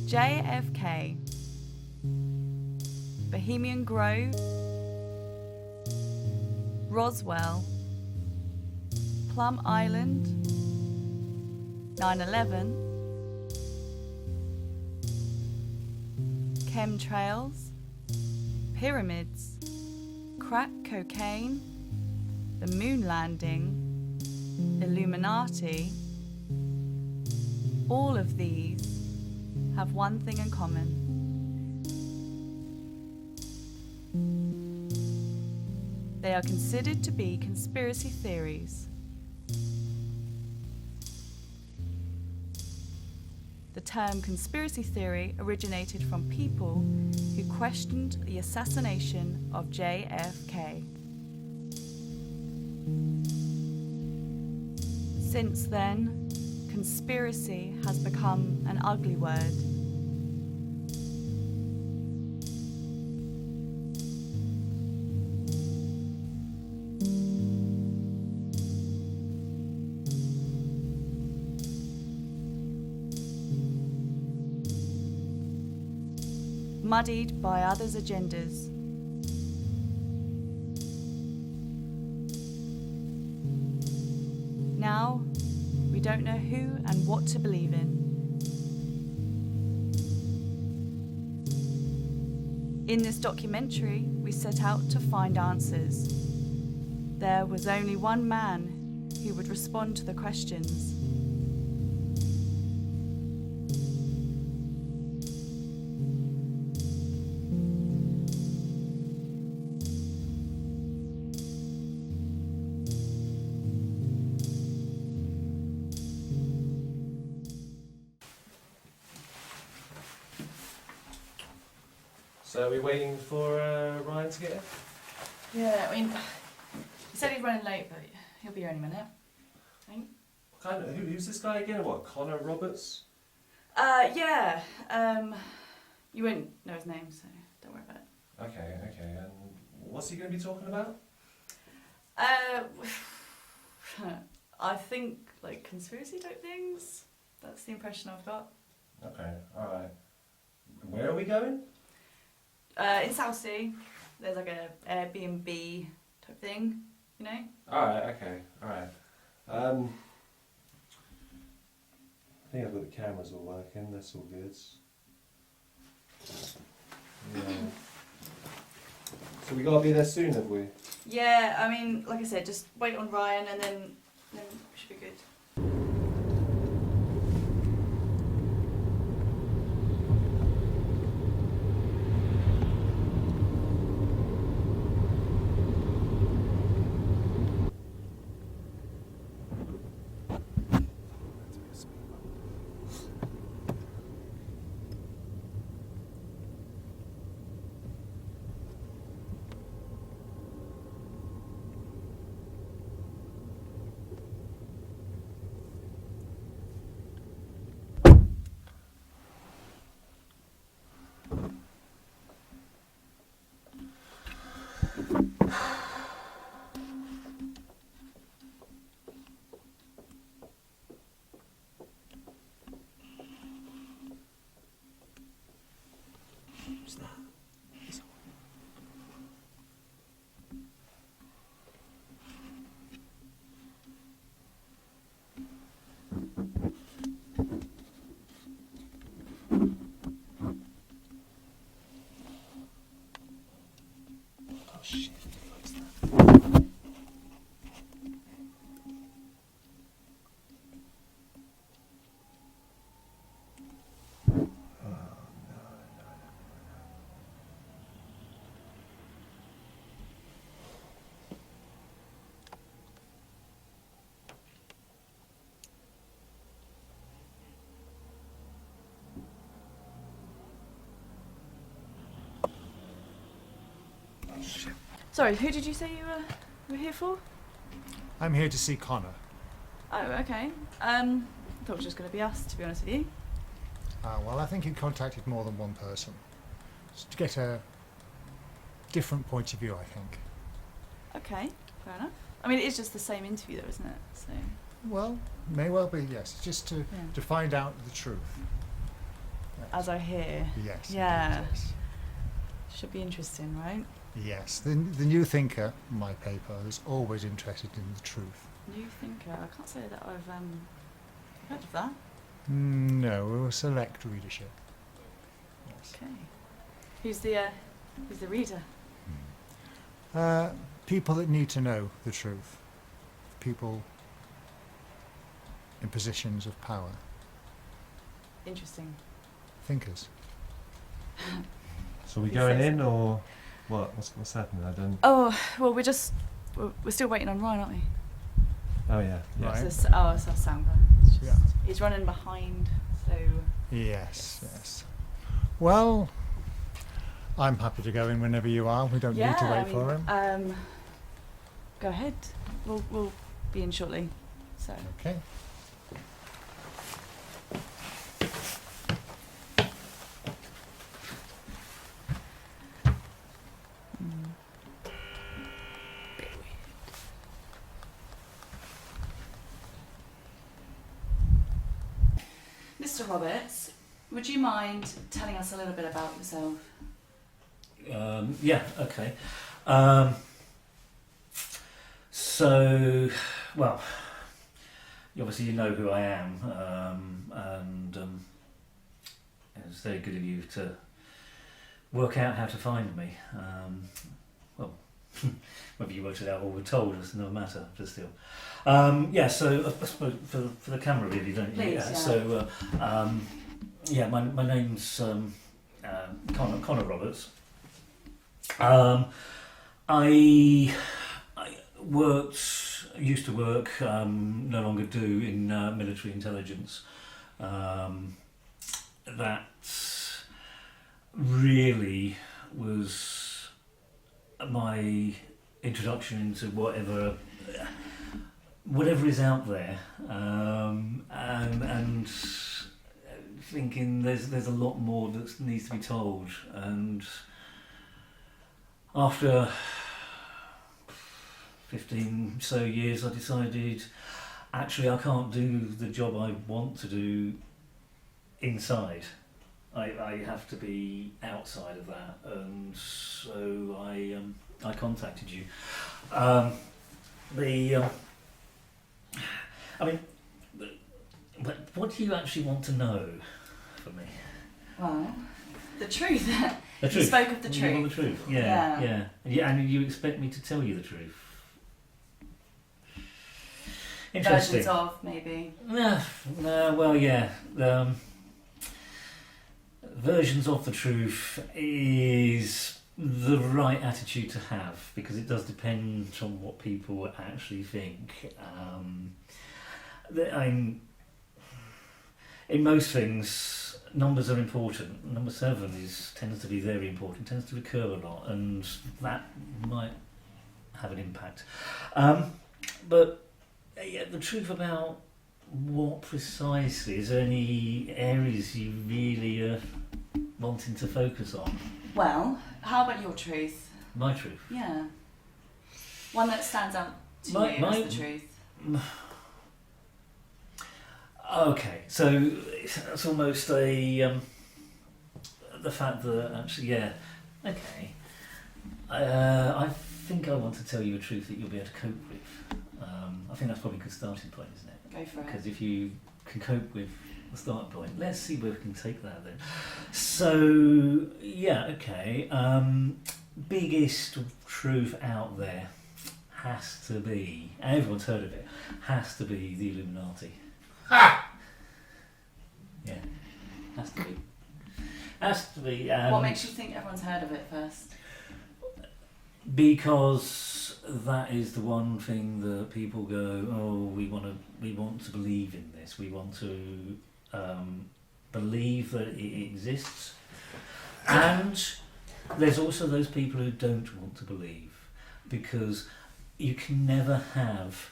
JFK, Bohemian Grove, Roswell, Plum Island, 9/11, chemtrails, pyramids, crack cocaine, the moon landing, Illuminati, all of these have one thing in common. They are considered to be conspiracy theories. The term conspiracy theory originated from people who questioned the assassination of JFK. Since then, conspiracy has become an ugly word. Muddied by others' agendas. Now, we don't know who and what to believe in. In this documentary, we set out to find answers. There was only one man who would respond to the questions. So are we waiting for Ryan to get here? Yeah, I mean, he said he's running late, but he'll be here any minute, I think. Who's this guy again? What, Connor Roberts? Yeah. You won't know his name, so don't worry about it. Okay. And what's he going to be talking about? I think, like, conspiracy type things. That's the impression I've got. Okay, alright. Where are we going? In Southsea, there's like a Airbnb type thing, you know? Alright. I think I've got the cameras all working, that's all good. Yeah. So we gotta be there soon, have we? Yeah, I mean, like I said, just wait on Ryan and then we should be good. Sorry, who did you say you were here for? I'm here to see Connor. Oh, okay. I thought it was just going to be us, to be honest with you. Well, I think he contacted more than one person. Just to get a different point of view, I think. Okay, fair enough. I mean, it is just the same interview though, isn't it? So. Well, may well be, yes. Just to find out the truth. as I hear. Yes. Yeah. Indeed, yes. Should be interesting, right? Yes. The New Thinker, my paper, is always interested in the truth. New Thinker. I can't say that I've heard of that. No, we're a select readership. Yes. Okay. Who's the reader? People that need to know the truth. People in positions of power. Interesting. Thinkers. So we Who going says in it? or what? What's happening? I don't. Oh well, we're still waiting on Ryan, aren't we? Oh yeah. Yeah. Right. It's our sound guy. Yeah. He's running behind, so. Yes, yes. Well, I'm happy to go in whenever you are. We don't Yeah, need to wait I mean, for him. Go ahead. We'll be in shortly. So. Okay. Mr. Roberts, would you mind telling us a little bit about yourself? Yeah, okay. So, well, obviously you know who I am, and it's very good of you to work out how to find me. Well, whether you worked it out or were told, it's another matter, but still. Yeah, so I suppose for the camera really, don't you? Please, Yeah. yeah. So, yeah, my name's Connor Roberts. I used to work, no longer do, in military intelligence. That really was my introduction into whatever is out there, and thinking there's a lot more that needs to be told. And after 15 so years, I decided actually I can't do the job I want to do inside. I have to be outside of that, and so I contacted you. I mean, what do you actually want to know from me? Well, the truth. The You truth. spoke of the You want truth. the truth. Yeah. Yeah, and you expect me to tell you the truth. Versions of, maybe. Well, yeah. Versions of the truth is the right attitude to have, because it does depend on what people actually think. In most things, numbers are important. Number 7 tends to be very important, tends to recur a lot, and that might have an impact. But yeah, the truth about what precisely, is there any areas you really are wanting to focus on? Well, how about your truth? My truth. Yeah. One that stands out to you as the truth. Okay, so it's almost the fact that actually, yeah, okay. I think I want to tell you a truth that you'll be able to cope with. I think that's probably a good starting point, isn't it? Go for it. Because if you can cope with the starting point, let's see where we can take that then. So, yeah, okay. Biggest truth out there has to be, and everyone's heard of it, has to be the Illuminati. Ha! Yeah, has to be. Has to be. What makes you think everyone's heard of it first? Because that is the one thing that people go, oh, we want to believe in this. We want to believe that it exists. And there's also those people who don't want to believe, because you can never have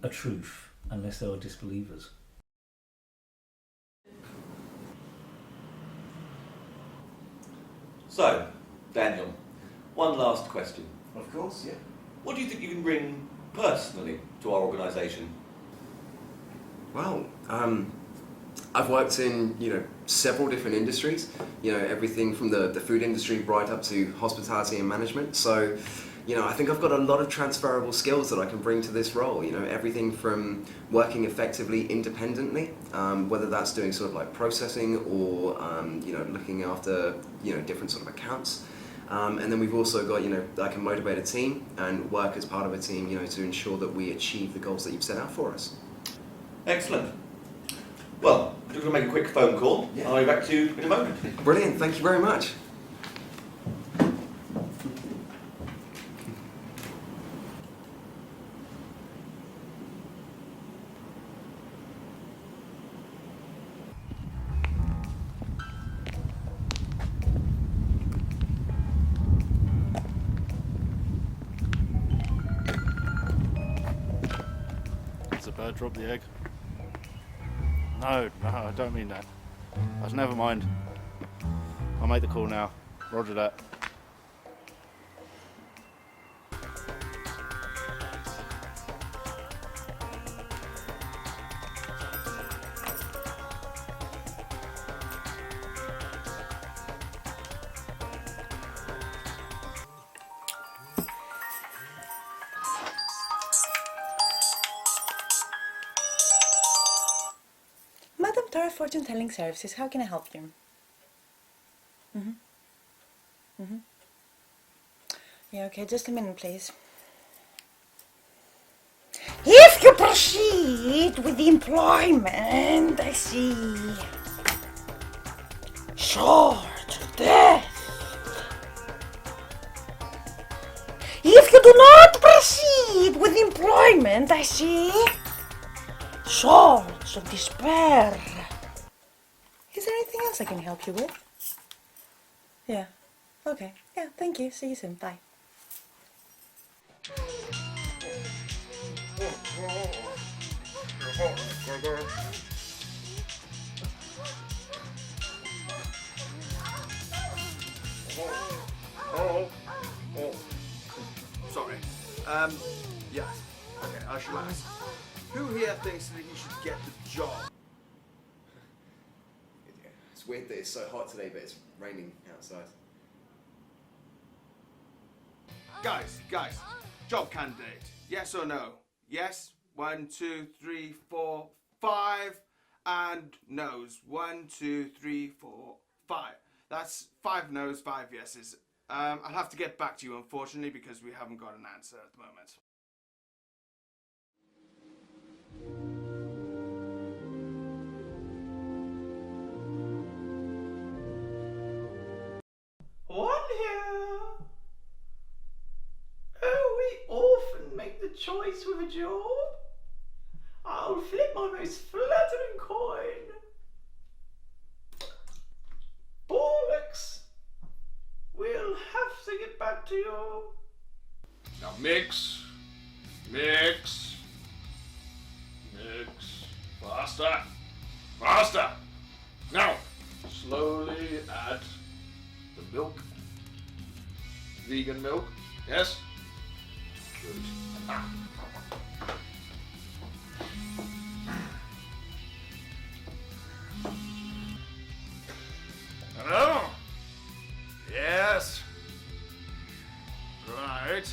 a truth unless there are disbelievers. So, Daniel, one last question. Of course, yeah. What do you think you can bring personally to our organisation? Well, I've worked in, several different industries, everything from the food industry right up to hospitality and management. So, I think I've got a lot of transferable skills that I can bring to this role, everything from working effectively independently, whether that's doing sort of like processing or, looking after, different sort of accounts. And then we've also got, I can motivate a team and work as part of a team, to ensure that we achieve the goals that you've set out for us. Excellent. Well, I'm just going to make a quick phone call. Yeah. I'll be back to you in a moment. Brilliant, thank you very much. Does the bird drop the egg? No, I don't mean that. Never mind. I'll make the call now. Roger that. Madam Tara Fortune Telling Services, how can I help you? Yeah, okay, just a minute, please. If you proceed with the employment, I see. Short death. If you do not proceed with employment, I see. Swords of despair. Is there anything else I can help you with? Yeah. Okay. Yeah, thank you. See you soon. Bye. Sorry. Yes. Okay, I shall ask. Who here thinks that he should get the job? It's weird that it's so hot today, but it's raining outside. Guys, job candidate. Yes or no? Yes. 1, 2, 3, 4, 5. And no's. 1, 2, 3, 4, 5. That's 5 no's, 5 yeses. I'll have to get back to you, unfortunately, because we haven't got an answer at the moment. One here. Oh, we often make the choice with a job. I'll flip my most flattering coin. Bollocks. We'll have to get back to you. Now mix. Faster. Now, slowly add the milk. Vegan milk, yes? Good. Hello? Yes. Right.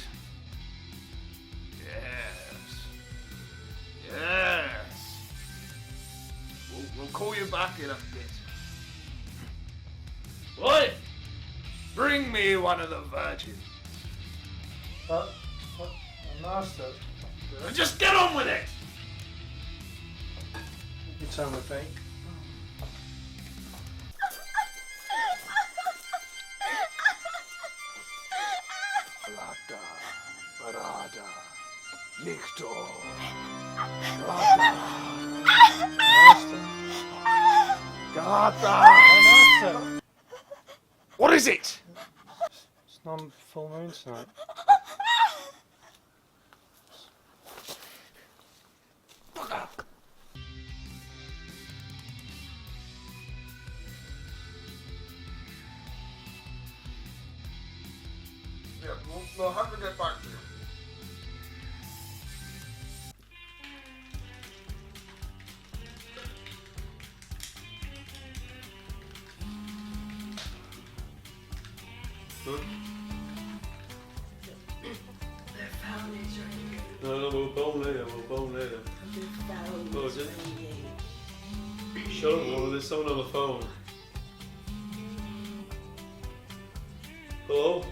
Yes. We'll call you back in a bit. Boy, bring me one of the virgins. Master. Just get on with it. You tell me, Payne. Barada, Lictor, Master. What is it? It's not full moon tonight. Yeah, we'll have to get back to you. No, we'll phone later. Oh, is it? Shut up, woman. There's someone on the phone. Hello?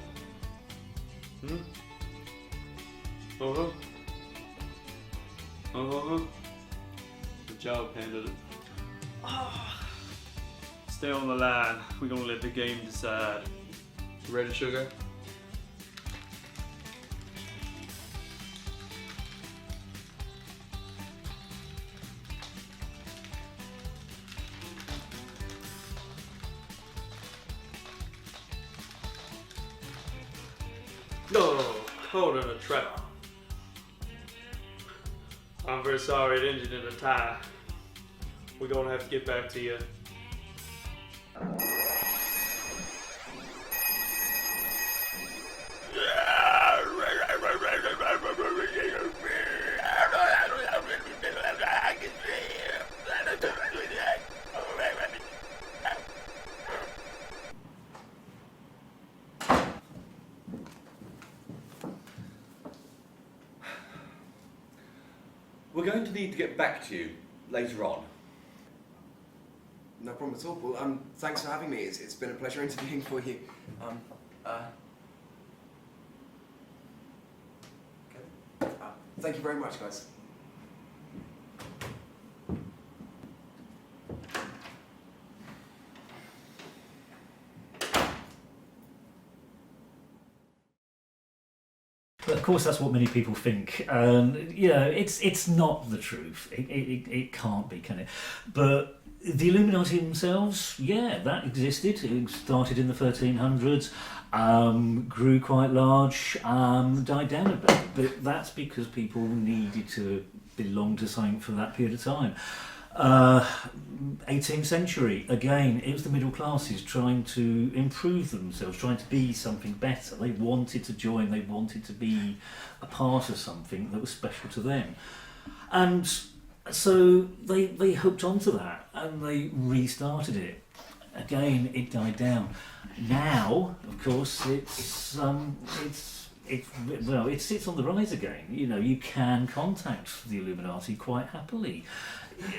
Uh-huh. Good job, candidate. Stay on the line. We're gonna let the game decide. You ready, sugar? No, hold on a trap. I'm very sorry it ended in a tie. We're gonna have to get back to you. We're going to need to get back to you later on. No problem at all. Well, thanks for having me. It's been a pleasure interviewing for you. Okay. Thank you very much, guys. But of course, that's what many people think. You know, it's not the truth. It can't be, can it? But the Illuminati themselves, yeah, that existed. It started in the 1300s, grew quite large, died down a bit. But that's because people needed to belong to something for that period of time. 18th century, again, it was the middle classes trying to improve themselves, trying to be something better. They wanted to join, they wanted to be a part of something that was special to them. And so they hooked onto that and they restarted it. Again, it died down. Now, of course, it sits on the rise again. You know, you can contact the Illuminati quite happily.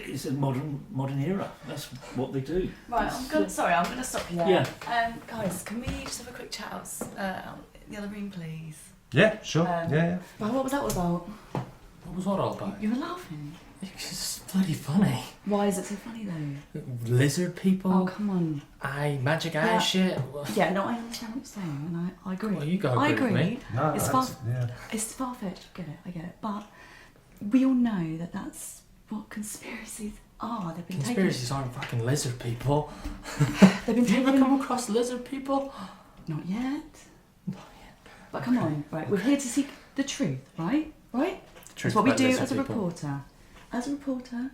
It's a modern era. That's what they do. Right, I'm gonna stop you there. Yeah. Guys, can we just have a quick chat out the other room, please? Yeah, sure. Yeah. Right, what was that all about? What was what all about? You were laughing. It's bloody funny. Why is it so funny though? Lizard people. Oh, come on. Magic eye shit. Yeah, no, I understand what you're saying, and I agree. Well, you gotta agree with me. No, it's far-fetched, I get it. But we all know that that's what conspiracies are. They've been Conspiracies aren't fucking lizard people. They've been Have you ever come across lizard people? Not yet. But come on, right? We're here to seek the truth, right? Right? That's what we do as a reporter. As a reporter,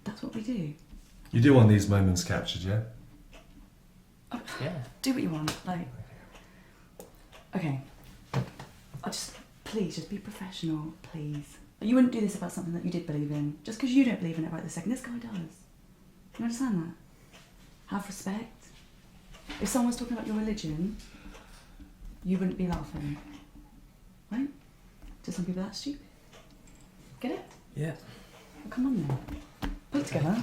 that's what we do. You do want these moments captured, yeah? Oh, yeah. Do what you want, like. Okay. Please, just be professional, please. You wouldn't do this about something that you did believe in, just because you don't believe in it right this second. This guy does. You understand that? Have respect. If someone was talking about your religion, you wouldn't be laughing. Right? To some people that's stupid. Get it? Yeah. Well, come on then. Put it together.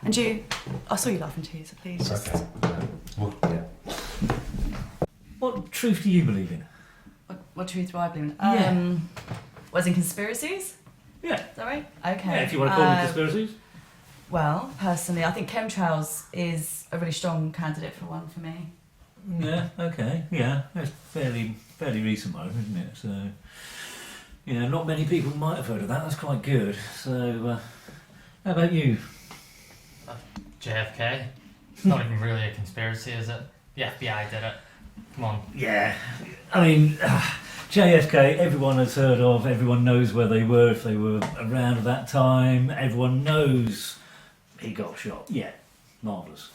And you, I saw you laughing too, so please just... Okay. Well, yeah. What truth do you believe in? What truth do I believe in? Yeah. Was in conspiracies? Yeah. Is that right? Okay. Yeah, if you want to call them conspiracies. Well, personally, I think chemtrails is a really strong candidate for one for me. Yeah, okay, yeah. It's fairly recent one, isn't it? So, you know, not many people might have heard of that. That's quite good. So, how about you? JFK. It's not even really a conspiracy, is it? The FBI did it. Come on. Yeah, I mean, JFK, everyone has heard of, everyone knows where they were if they were around at that time, everyone knows he got shot. Yeah, marvellous.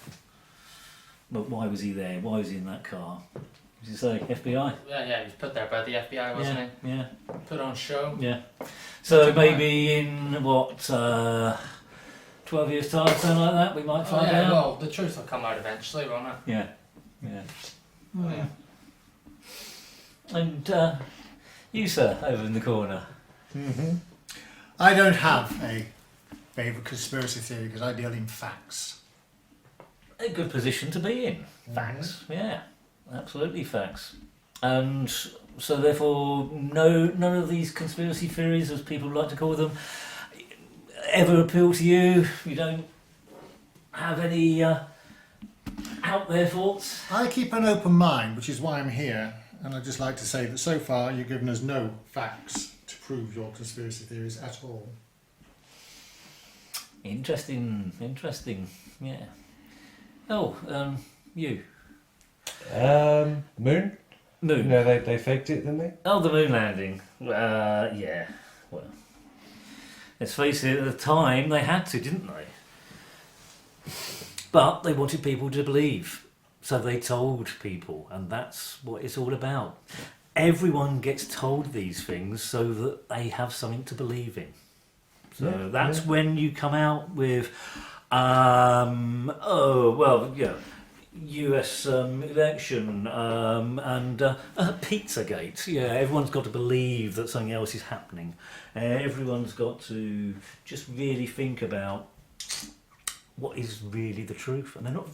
But why was he there? Why was he in that car? Did you say FBI? Yeah, he was put there by the FBI, wasn't he? Yeah. Put on show. Yeah. So maybe in, 12 years' time, something like that, we might find out? Well, the truth will come out eventually, won't it? Yeah. Oh, yeah. And you, sir, over in the corner. I don't have a favourite conspiracy theory because I deal in facts. A good position to be in. Facts, yeah, absolutely facts. And so therefore, none of these conspiracy theories, as people like to call them, ever appeal to you? You don't have any out there thoughts? I keep an open mind, which is why I'm here, and I'd just like to say that so far you've given us no facts to prove your conspiracy theories at all. Interesting, yeah. Oh, you. Moon? Moon. No, they faked it, didn't they? Oh, the moon landing. Yeah. Well, let's face it, at the time they had to, didn't they? But they wanted people to believe. So they told people, and that's what it's all about. Everyone gets told these things so that they have something to believe in. So that's when you come out with, US election and Pizzagate. Yeah, everyone's got to believe that something else is happening. Everyone's got to just really think about what is really the truth, and they're not.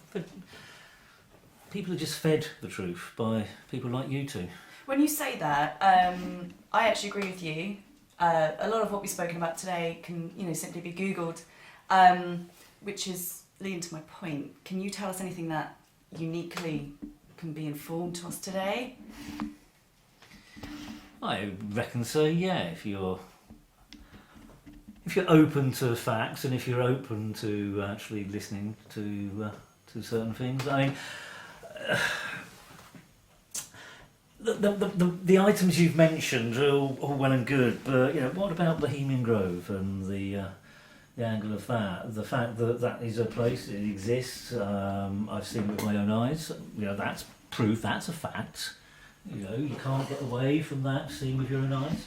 People are just fed the truth by people like you two. When you say that, I actually agree with you. A lot of what we've spoken about today can, simply be Googled, which is leading to my point. Can you tell us anything that uniquely can be informed to us today? I reckon so. Yeah, if you're open to facts and if you're open to actually listening to certain things, I mean. The items you've mentioned are all well and good, but what about Bohemian Grove and the angle of that? The fact that is a place, it exists. I've seen it with my own eyes. That's proof. That's a fact. You can't get away from that. Seeing with your own eyes.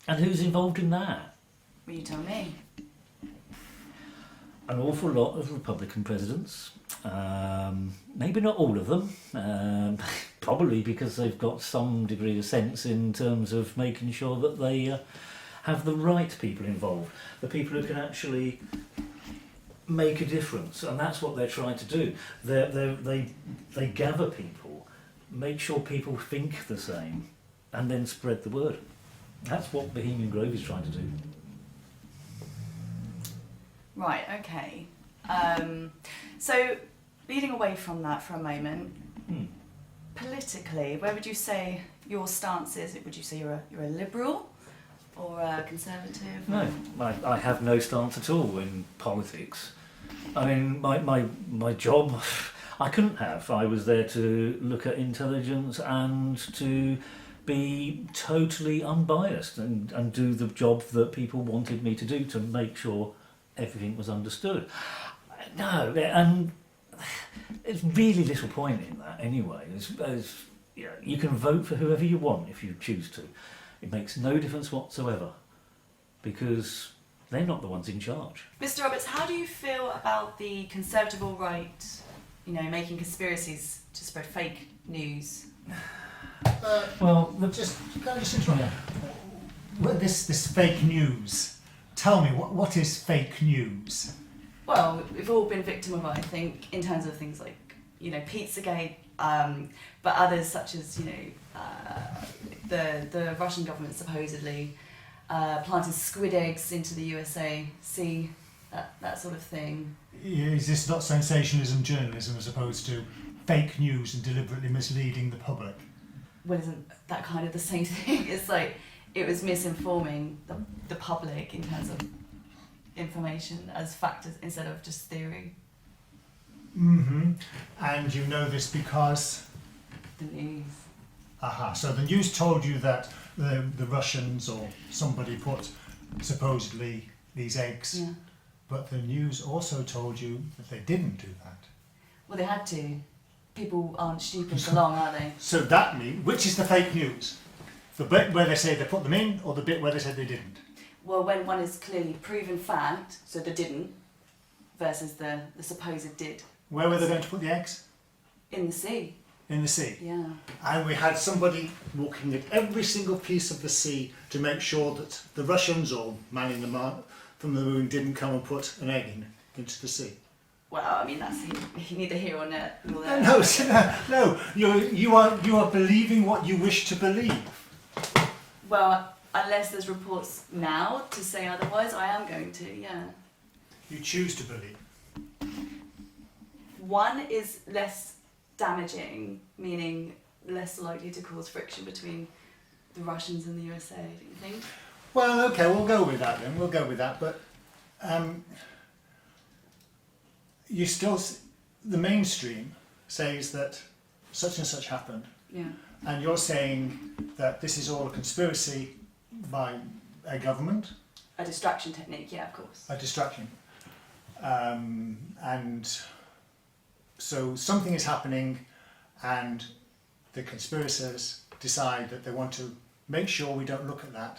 And who's involved in that? Will you tell me? An awful lot of Republican presidents. Maybe not all of them, probably because they've got some degree of sense in terms of making sure that they have the right people involved, the people who can actually make a difference, and that's what they're trying to do. They gather people, make sure people think the same, and then spread the word. That's what Bohemian Grove is trying to do. Right, okay. So, leading away from that for a moment, politically, where would you say your stance is? Would you say you're a liberal or a conservative? No, I have no stance at all in politics. I mean, my job, I couldn't have. I was there to look at intelligence and to be totally unbiased and do the job that people wanted me to do to make sure everything was understood. No, and there's really little point in that anyway. You can vote for whoever you want if you choose to. It makes no difference whatsoever because they're not the ones in charge. Mr. Roberts, how do you feel about the conservative alt-right, making conspiracies to spread fake news? Can I just interrupt? Yeah. This fake news. Tell me, what is fake news? Well, we've all been victim of it, I think, in terms of things like, Pizzagate, but others such as, the Russian government supposedly planted squid eggs into the USA Sea, that sort of thing. Is this not sensationalism journalism as opposed to fake news and deliberately misleading the public? Well, isn't that kind of the same thing? It's like it was misinforming the public in terms of information as factors instead of just theory. Mm-hmm. And you know this because? The news. Aha, so the news told you that the Russians or somebody put supposedly these eggs, but the news also told you that they didn't do that. Well, they had to. People aren't stupid for long, are they? So that means, which is the fake news? The bit where they say they put them in, or the bit where they said they didn't? Well, when one is clearly proven fact, so they didn't, versus the supposed did. Where were they going to put the eggs? In the sea. In the sea. Yeah. And we had somebody walking at every single piece of the sea to make sure that the Russians or man in the from the moon didn't come and put an egg into the sea. Well, I mean, that's neither here or there. No, you are believing what you wish to believe. Well, unless there's reports now to say otherwise, I am going to, yeah. You choose to believe. One is less damaging, meaning less likely to cause friction between the Russians and the USA, do you think? Well, okay, we'll go with that then. We'll go with that. But you still, the mainstream says that such and such happened. Yeah. And you're saying that this is all a conspiracy by a government? A distraction technique, yeah, of course. A distraction. And so something is happening and the conspirators decide that they want to make sure we don't look at that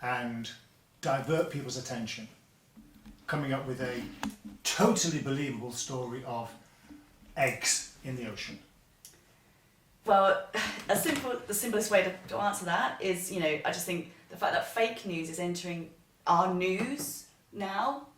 and divert people's attention, coming up with a totally believable story of eggs in the ocean. Well, the simplest way to answer that is, I just think the fact that fake news is entering our news now,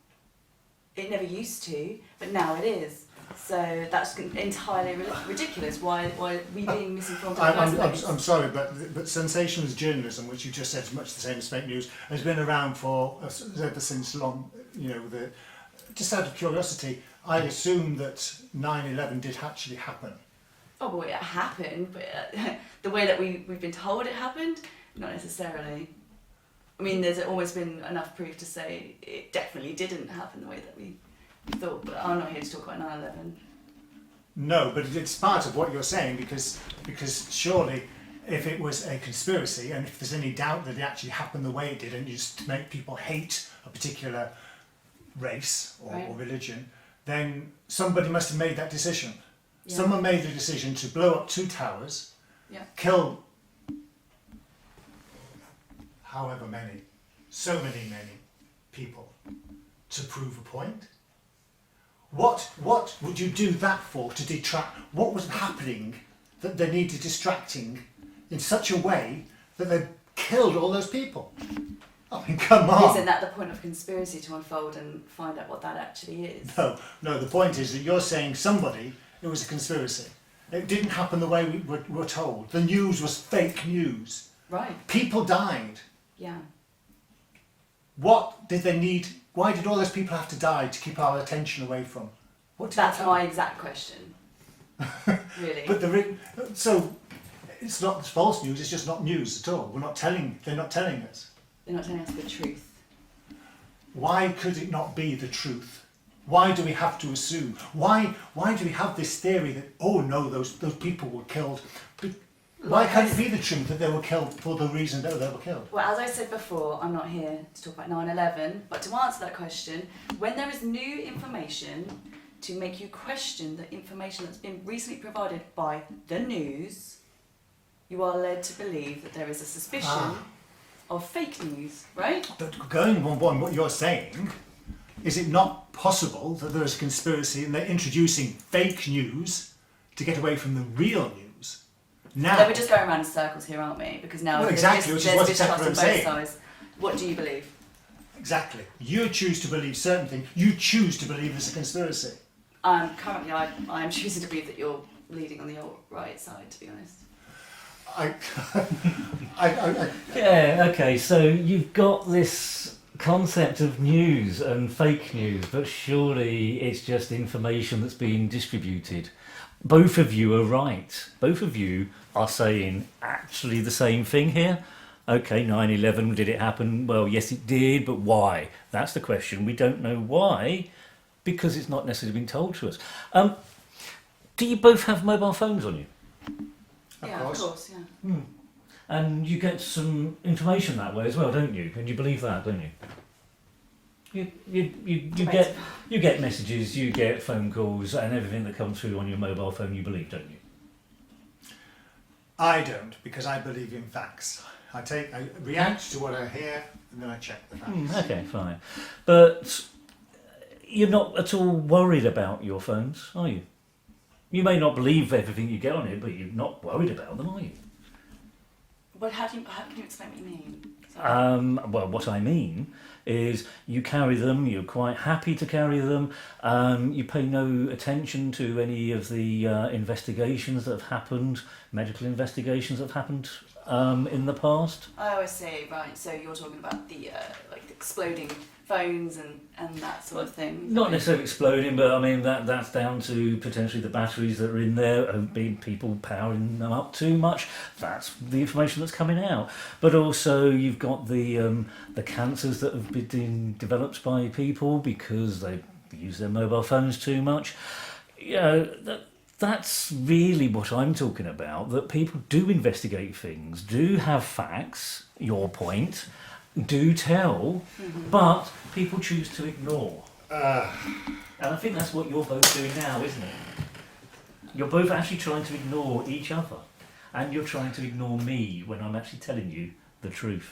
it never used to, but now it is. So that's entirely ridiculous. Why we being misinformed? I'm sorry, but sensationalist journalism, which you just said is much the same as fake news, has been around for ever since long. Just out of curiosity, I assume that 9/11 did actually happen. Oh, well, it happened, but the way that we've been told it happened, not necessarily. I mean, there's always been enough proof to say it definitely didn't happen the way that we thought, but I'm not here to talk about 9/11. No, but it's part of what you're saying because surely if it was a conspiracy and if there's any doubt that it actually happened the way it did and just to make people hate a particular race or religion, then somebody must have made that decision. Yeah. Someone made the decision to blow up 2 towers, kill however many, so many people to prove a point. What would you do that for, to detract? What was happening that they needed distracting in such a way that they killed all those people? I mean, come on. Isn't that the point of conspiracy, to unfold and find out what that actually is? No, the point is that you're saying it was a conspiracy. It didn't happen the way we were told. The news was fake news. Right. People died. Yeah. What did they need? Why did all those people have to die to keep our attention away from? That's my exact question. Really. But so it's not false news. It's just not news at all. They're not telling us. They're not telling us the truth. Why could it not be the truth? Why do we have to assume? Why do we have this theory that, oh no, those people were killed? But why can't it be the truth that they were killed for the reason that they were killed? Well, as I said before, I'm not here to talk about 9/11, but to answer that question, when there is new information to make you question the information that's been recently provided by the news, you are led to believe that there is a suspicion of fake news, right? But going on what you're saying, is it not possible that there is a conspiracy and they're introducing fake news to get away from the real news? Now, so we're just going around in circles here, aren't we? Because now which is what I'm saying. Sides. What do you believe? Exactly. You choose to believe certain things. You choose to believe there's a conspiracy. Currently, I am choosing to believe that you're leading on the alt-right side, to be honest. Yeah, okay, so you've got this concept of news and fake news, but surely it's just information that's being distributed. Both of you are right. Both of you are saying actually the same thing here. Okay, 9/11, did it happen? Well, yes, it did, but why? That's the question. We don't know why, because it's not necessarily been told to us. Do you both have mobile phones on you? Of course, yeah. And you get some information that way as well, don't you? And you believe that, don't you? You get messages, you get phone calls, and everything that comes through on your mobile phone you believe, don't you? I don't, because I believe in facts. I react to what I hear, and then I check the facts. Okay, fine. But you're not at all worried about your phones, are you? You may not believe everything you get on it, but you're not worried about them, are you? Well, how can you explain what you mean? Well, what I mean is you carry them, you're quite happy to carry them, you pay no attention to any of the investigations that have happened, medical investigations that have happened in the past. Oh, I see, right. So you're talking about the like exploding phones and that sort of thing. Not necessarily exploding, but I mean that's down to potentially the batteries that are in there, being people powering them up too much. That's the information that's coming out. But also you've got the cancers that have been developed by people because they use their mobile phones too much. You know, that's really what I'm talking about. That people do investigate things, do have facts. Your point. Do tell, but people choose to ignore. And I think that's what you're both doing now, isn't it? You're both actually trying to ignore each other, and you're trying to ignore me when I'm actually telling you the truth.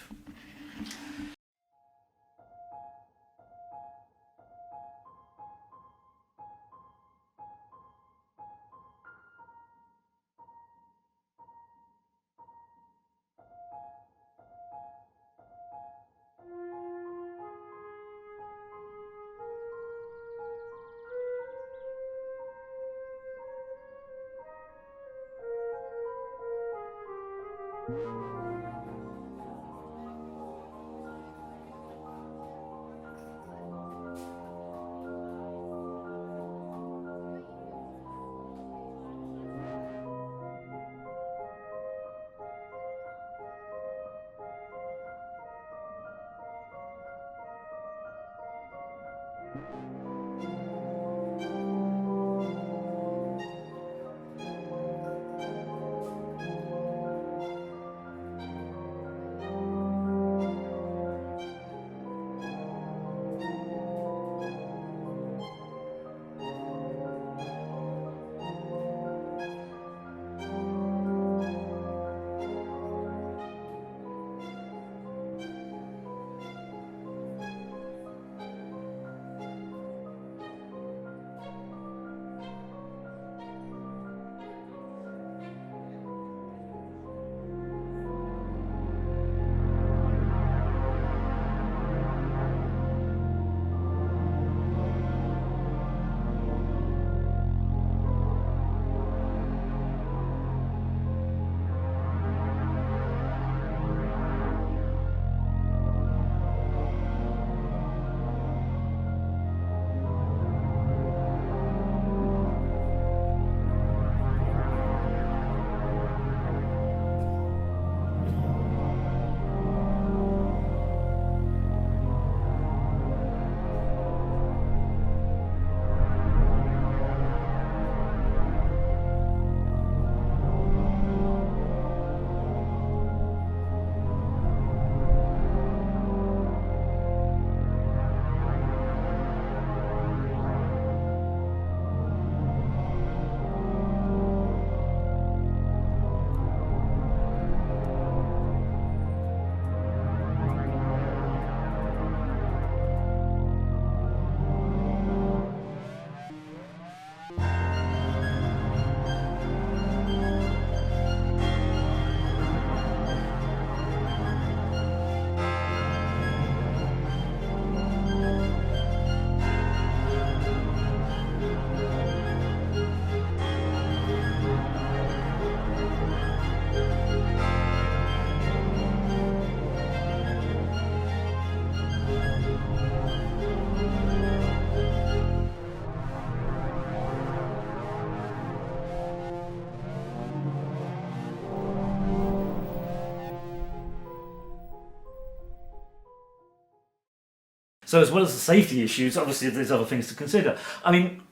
So as well as the safety issues, obviously there's other things to consider. I mean,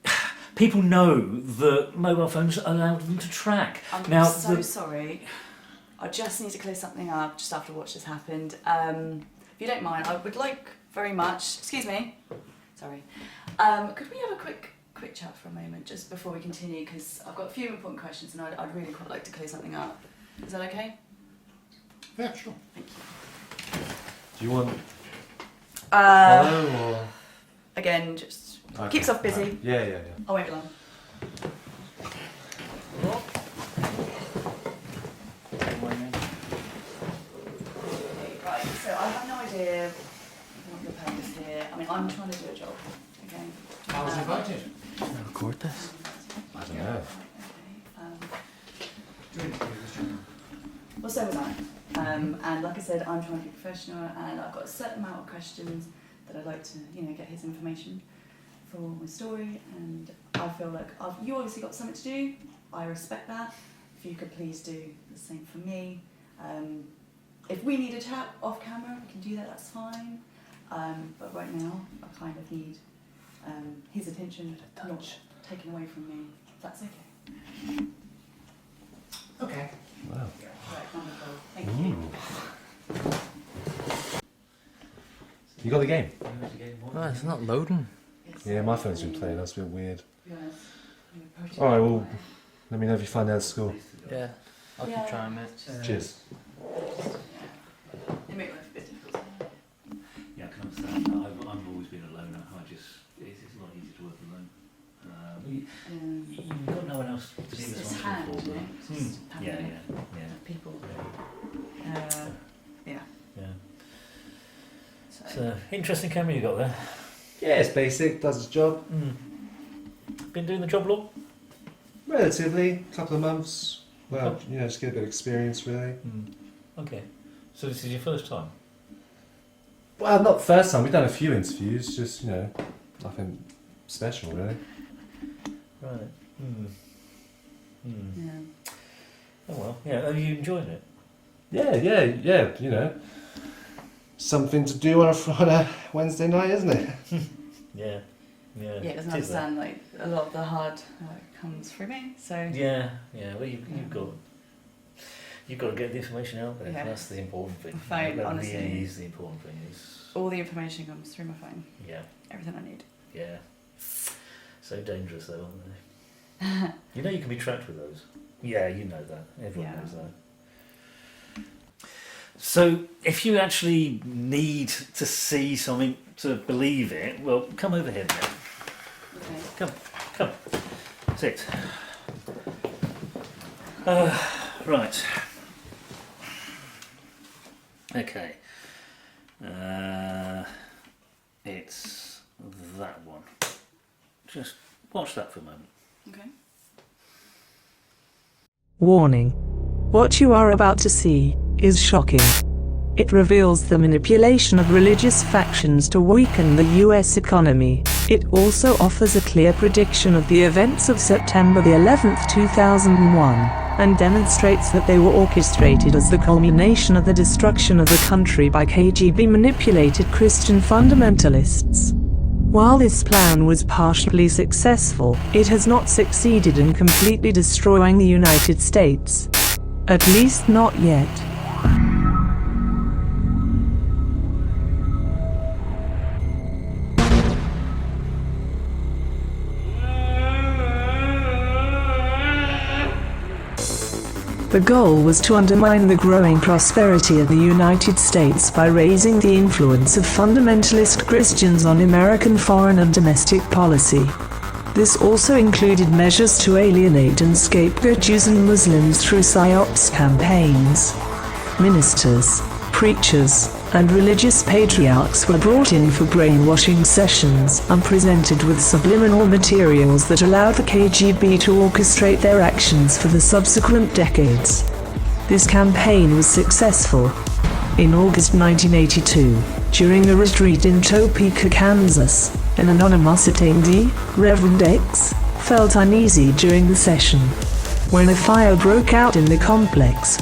people know that mobile phones allow them to track. I'm so sorry. I just need to clear something up just after what just happened. If you don't mind, I would like very much... Excuse me. Sorry. Could we have a quick chat for a moment just before we continue? Because I've got a few important questions and I'd really quite like to clear something up. Is that okay? Yeah, sure. Thank you. Do you want follow or? Again, just Okay. keeps us busy. Yeah. I won't be long. Right, so I have no idea what your purpose here. I mean, I'm trying to do a job, okay? I was invited. Record this? I don't know. Well, so was I. And like I said, I'm trying to be professional, and I've got a certain amount of questions that I'd like to, get his information for my story. And I feel like you obviously got something to do. I respect that. If you could please do the same for me. If we need a chat off camera, we can do that. That's fine. But right now, I kind of need his attention not taken away from me. If that's okay. Okay. Wow. Right, wonderful. Thank you. You got the game? Oh, it's not loading. Yeah, my phone's been playing. That's a bit weird. Yes. Alright, well, let me know if you find out at school. Yeah, I'll keep trying, mate. Cheers. It may be a bit difficult. Yeah, I can understand that. I've always been a loner. It's a lot easier to work alone. You've got no one else to be responsible for. Yeah. People. Yeah. So, interesting camera you got there. Yeah, it's basic, does its job. Been doing the job long? Relatively, couple of months. Well, just get a bit of experience, really. Okay. So this is your first time? Well, not the first time. We've done a few interviews, just, nothing special, really. Right. Yeah. Oh well. Yeah. Are you enjoying it? Yeah. Something to do on a Wednesday night, isn't it? Yeah. Yeah, it doesn't understand a lot of the hard comes through me. So Yeah. Well, you've got to get the information out there. Yeah. That's the important thing. Phone, honestly. Is the important thing. All the information comes through my phone. Yeah. Everything I need. Yeah. So dangerous though, aren't they? You can be tracked with those. Yeah, you know that. Everyone knows that. So, if you actually need to see something to believe it, well, come over here then. Okay. Come. Sit. Right. Okay. It's that one. Just watch that for a moment. Okay. Warning. What you are about to see is shocking. It reveals the manipulation of religious factions to weaken the US economy. It also offers a clear prediction of the events of September the 11th, 2001, and demonstrates that they were orchestrated as the culmination of the destruction of the country by KGB manipulated Christian fundamentalists. While this plan was partially successful, it has not succeeded in completely destroying the United States. At least not yet. The goal was to undermine the growing prosperity of the United States by raising the influence of fundamentalist Christians on American foreign and domestic policy. This also included measures to alienate and scapegoat Jews and Muslims through PSYOPs campaigns. Ministers, preachers, and religious patriarchs were brought in for brainwashing sessions and presented with subliminal materials that allowed the KGB to orchestrate their actions for the subsequent decades. This campaign was successful. In August 1982, during a retreat in Topeka, Kansas, an anonymous attendee, Reverend X, felt uneasy during the session. When a fire broke out in the complex,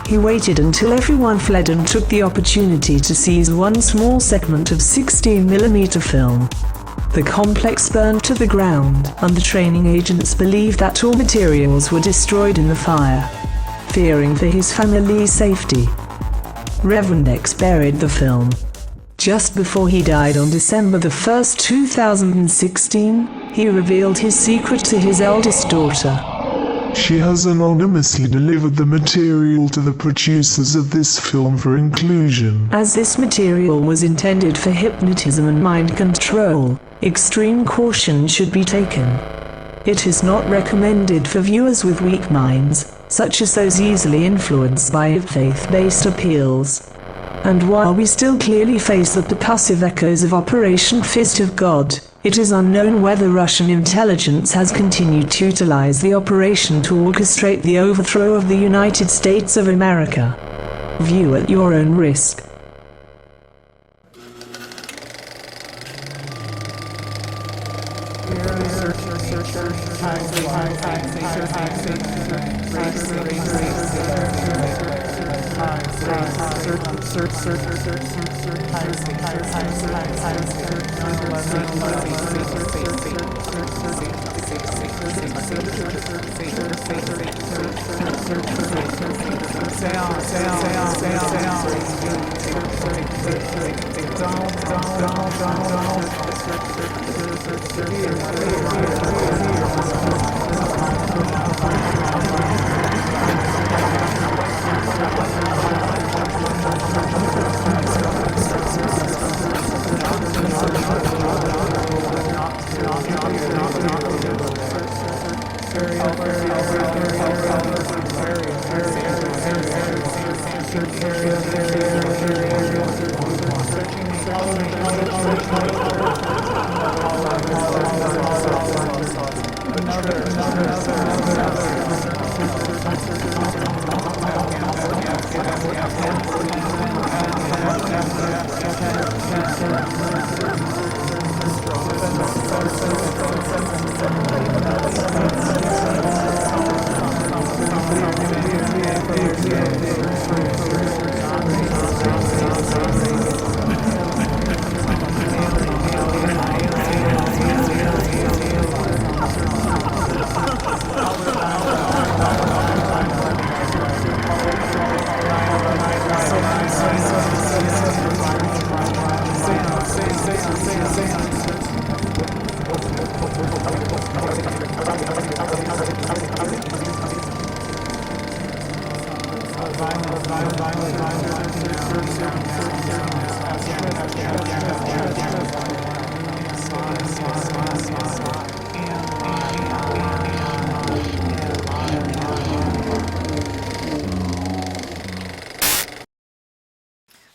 he waited until everyone fled and took the opportunity to seize one small segment of 16mm film. The complex burned to the ground, and the training agents believed that all materials were destroyed in the fire. Fearing for his family's safety, Reverend X buried the film. Just before he died on December 1st, 2016, he revealed his secret to his eldest daughter. She has anonymously delivered the material to the producers of this film for inclusion. As this material was intended for hypnotism and mind control, extreme caution should be taken. It is not recommended for viewers with weak minds, such as those easily influenced by faith-based appeals. And while we still clearly face the percussive echoes of Operation Fist of God, it is unknown whether Russian intelligence has continued to utilize the operation to orchestrate the overthrow of the United States of America. View at your own risk.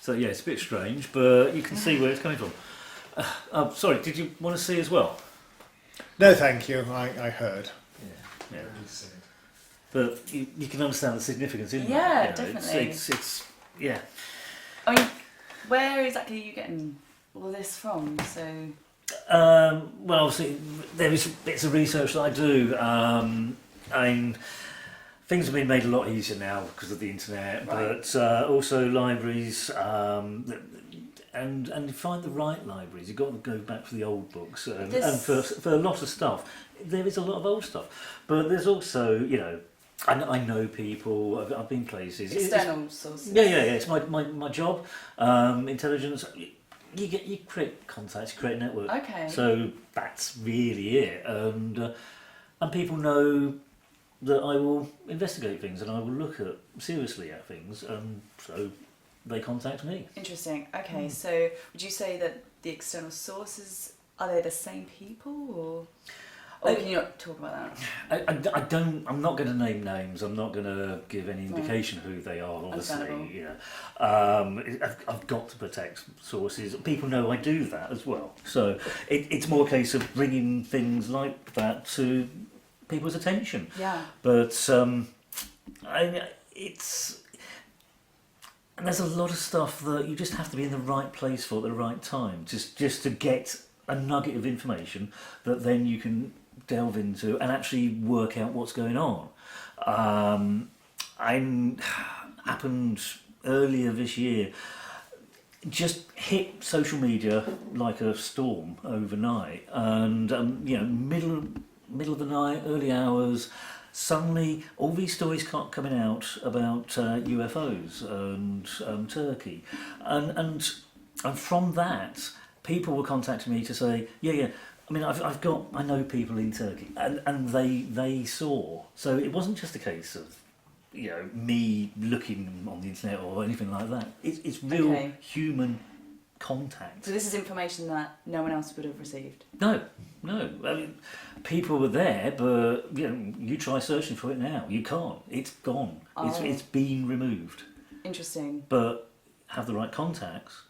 So yeah, it's a bit strange, but you can see where it's coming from. Sorry, did you want to see as well? No, thank you. I heard. Yeah. But you can understand the significance in Yeah, that. You know, definitely. It's yeah. I mean, where exactly are you getting all this from? So. Well, obviously, there is bits of research that I do. And things have been made a lot easier now because of the internet, Right. but also libraries, and you find the right libraries. You've got to go back to the old books, and for a lot of stuff, there is a lot of old stuff. But there's also, you know, I know people. I've been places. External sources. Yeah. It's my job. Intelligence. You create contacts, you create a network. Okay. So that's really it, and people know that I will investigate things and I will look seriously at things, and so they contact me. Interesting. Okay, so would you say that the external sources, are they the same people, or can you not talk about that? I don't. I'm not going to name names. I'm not going to give any indication of who they are. Understandable. Obviously, you know, I've got to protect sources. People know I do that as well. So it's more a case of bringing things like that to people's attention. Yeah. But and there's a lot of stuff that you just have to be in the right place for at the right time, just to get a nugget of information that then you can delve into and actually work out what's going on. Happened earlier this year. Just hit social media like a storm overnight, and you know, middle of the night, early hours, suddenly all these stories start coming out about UFOs and Turkey, and from that, people were contacting me to say, yeah. I mean, I know people in Turkey, and they saw. So it wasn't just a case of, you know, me looking on the internet or anything like that. It's real human contact. So this is information that no one else would have received? No. I mean, people were there, but you try searching for it now. You can't. It's gone. It's been removed. Interesting. But have the right contacts,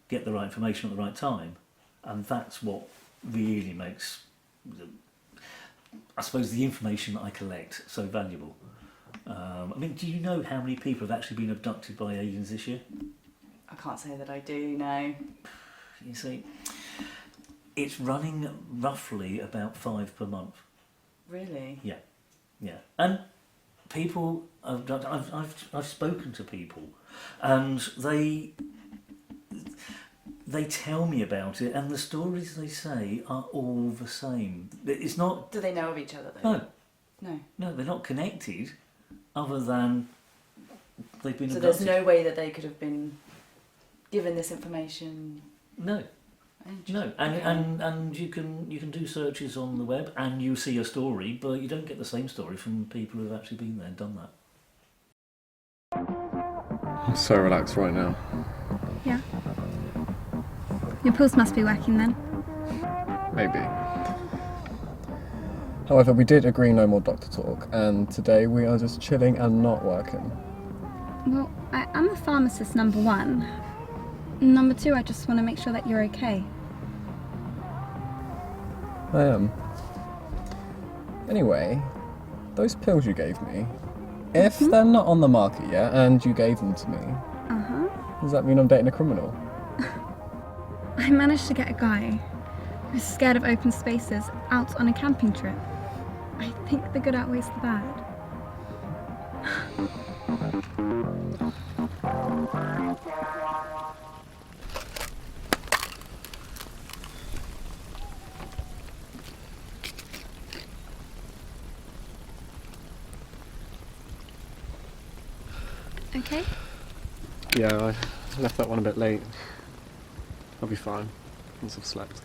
get the right information at the right time, and that's what really makes, I suppose, the information that I collect so valuable. I mean, do you know how many people have actually been abducted by aliens this year? I can't say that I do, no. You see, it's running roughly about 5 per month. Really? Yeah. And people, I've spoken to people, and they tell me about it, and the stories they say are all the same. It's not. Do they know of each other though? No, they're not connected, other than they've been. So abducted. there's no way that they could have been given this information. No, and you can do searches on the web and you see a story, but you don't get the same story from people who've actually been there and done that. I'm so relaxed right now. Yeah. Your pills must be working then. Maybe. However, we did agree no more doctor talk, and today we are just chilling and not working. Well, I'm a pharmacist, number one. Number two, I just want to make sure that you're okay. I am. Anyway, those pills you gave me, if they're not on the market yet and you gave them to me, does that mean I'm dating a criminal? I managed to get a guy who's scared of open spaces out on a camping trip. I think the good outweighs the bad. Okay? Yeah, I left that one a bit late. I'll be fine once I've slept.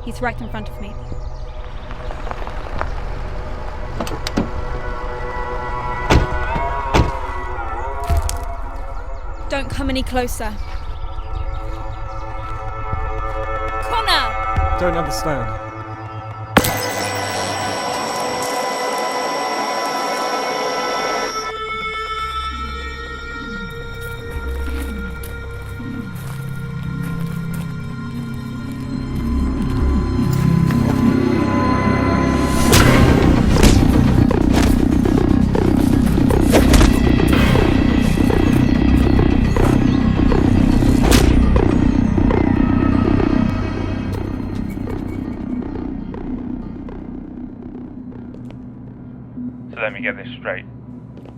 He's right in front of me. Don't come any closer. Connor! Don't understand. Let me get this straight.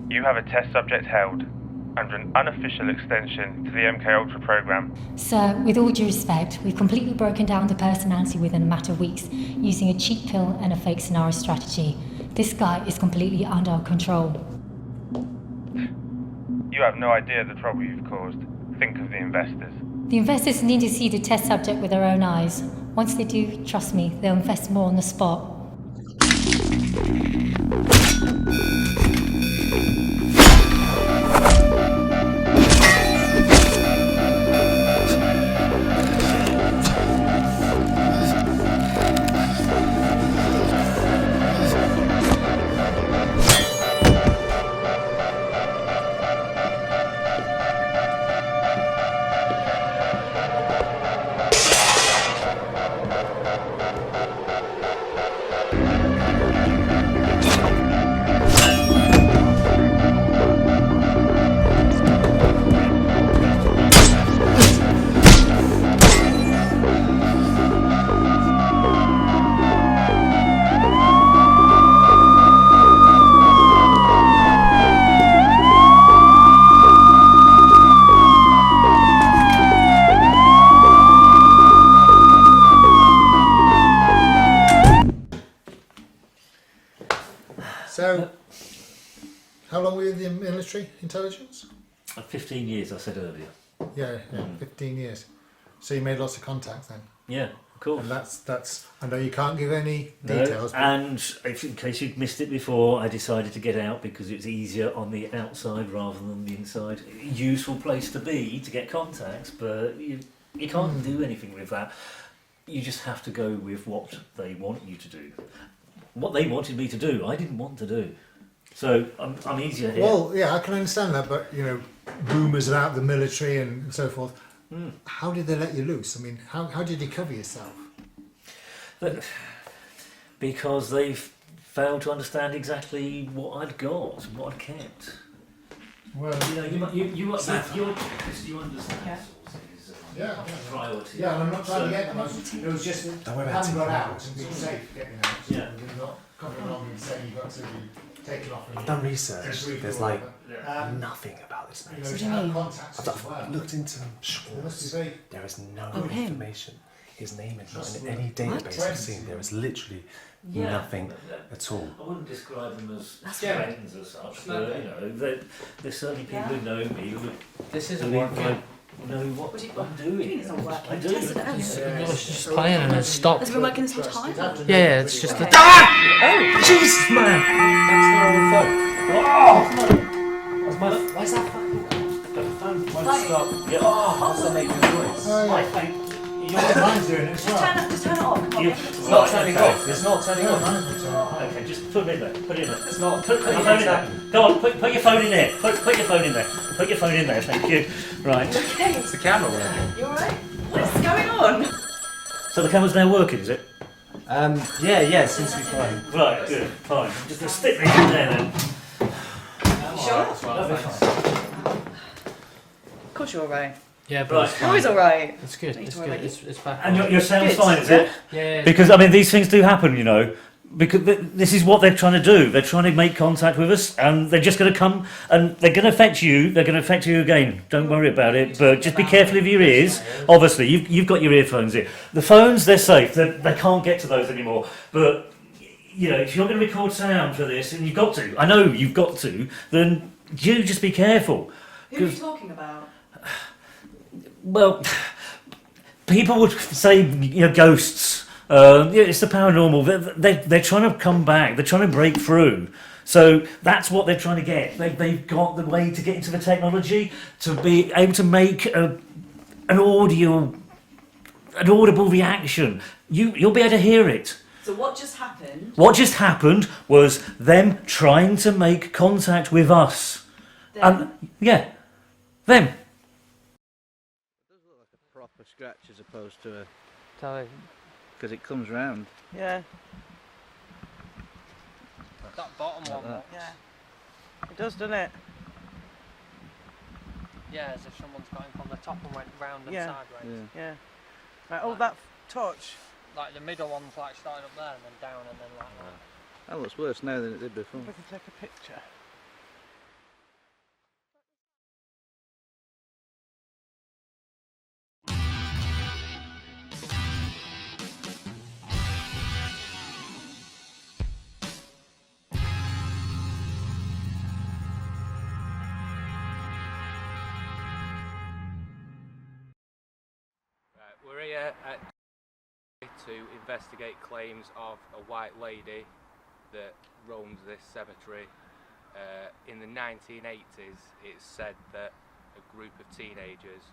You have a test subject held under an unofficial extension to the MK Ultra program. Sir, with all due respect, we've completely broken down the personality within a matter of weeks using a cheap pill and a fake scenario strategy. This guy is completely under our control. You have no idea the trouble you've caused. Think of the investors. The investors need to see the test subject with their own eyes. Once they do, trust me, they'll invest more on the spot. So, how long were you in the military intelligence? 15 years, I said earlier. Yeah, 15 years. So you made lots of contacts then? Yeah, of course. And that's. I know you can't give any details. No, and if, in case you'd missed it before, I decided to get out because it's easier on the outside rather than the inside. Useful place to be to get contacts, but you can't do anything with that. You just have to go with what they want you to do. What they wanted me to do, I didn't want to do. So I'm easier here. Well, yeah, I can understand that, but rumours about the military and so forth. How did they let you loose? I mean, how did you cover yourself? Because they've failed to understand exactly what I'd got, what I'd kept. Well, you understand. Yeah, priority. Yeah, and I'm not trying to get them. It was just that I hadn't got out and been safe getting out. So Yeah. you're not coming along and saying you've got to be taken off. I've done research. There's like nothing about this man. What do you mean? I've looked into him. There is no information. His name is not in any database I've seen. There is literally nothing at all. I wouldn't describe them as friends as such, but there's certainly people who know me who This isn't working. Know what I'm doing. I do. It's just playing and it stopped. Has it been working this whole time? Yeah, it's just Okay. the. Oh, Jesus, man! Why's that phone Won't stop. Yeah. What's that making noise? My phone. Mine's doing it as well. Just turn it on. It's not turning off. It's not turning off. Okay, just put it in there. Put it in there. It's not. Put your phone in there. Go on, put your phone in there. Put your phone in there. Put your phone in there. Thank you. Right. Okay. It's the camera working. You alright? What's going on? So the camera's now working, is it? Yeah, it seems to be fine. Right, good, fine. Just gonna stick these in there then. Sure? That'll be fine. Of course you're alright. Yeah, but Right. it's You're always alright. It's good. It's good. It's back. And your sound's Good. fine, is it? Yeah. Because I mean, these things do happen, Because this is what they're trying to do. They're trying to make contact with us, and they're just going to come and they're going to affect you. They're going to affect you again. Don't worry about it. But just be careful of your ears. Obviously, you've got your earphones in. The phones, they're safe. They can't get to those anymore. But if you're going to record sound for this, and you've got to, I know you've got to, then you just be careful. Who are you talking about? Well, people would say ghosts. It's the paranormal. They're trying to come back. They're trying to break through. So that's what they're trying to get. They've got the way to get into the technology to be able to make an audible reaction. You'll be able to hear it. So what just happened? What just happened was them trying to make contact with us. Them? Them. Proper scratch as opposed to a because it comes round. Yeah. That bottom Like one. that. Yeah. It does, doesn't it? Yeah, as if someone's got him from the top and went round and Yeah. sideways. Yeah. Right, oh, that touch. Like the middle one's like starting up there and then down and then like that. That looks worse now than it did before. If I can take a picture. We're here to investigate claims of a white lady that roams this cemetery. In the 1980s, it's said that a group of teenagers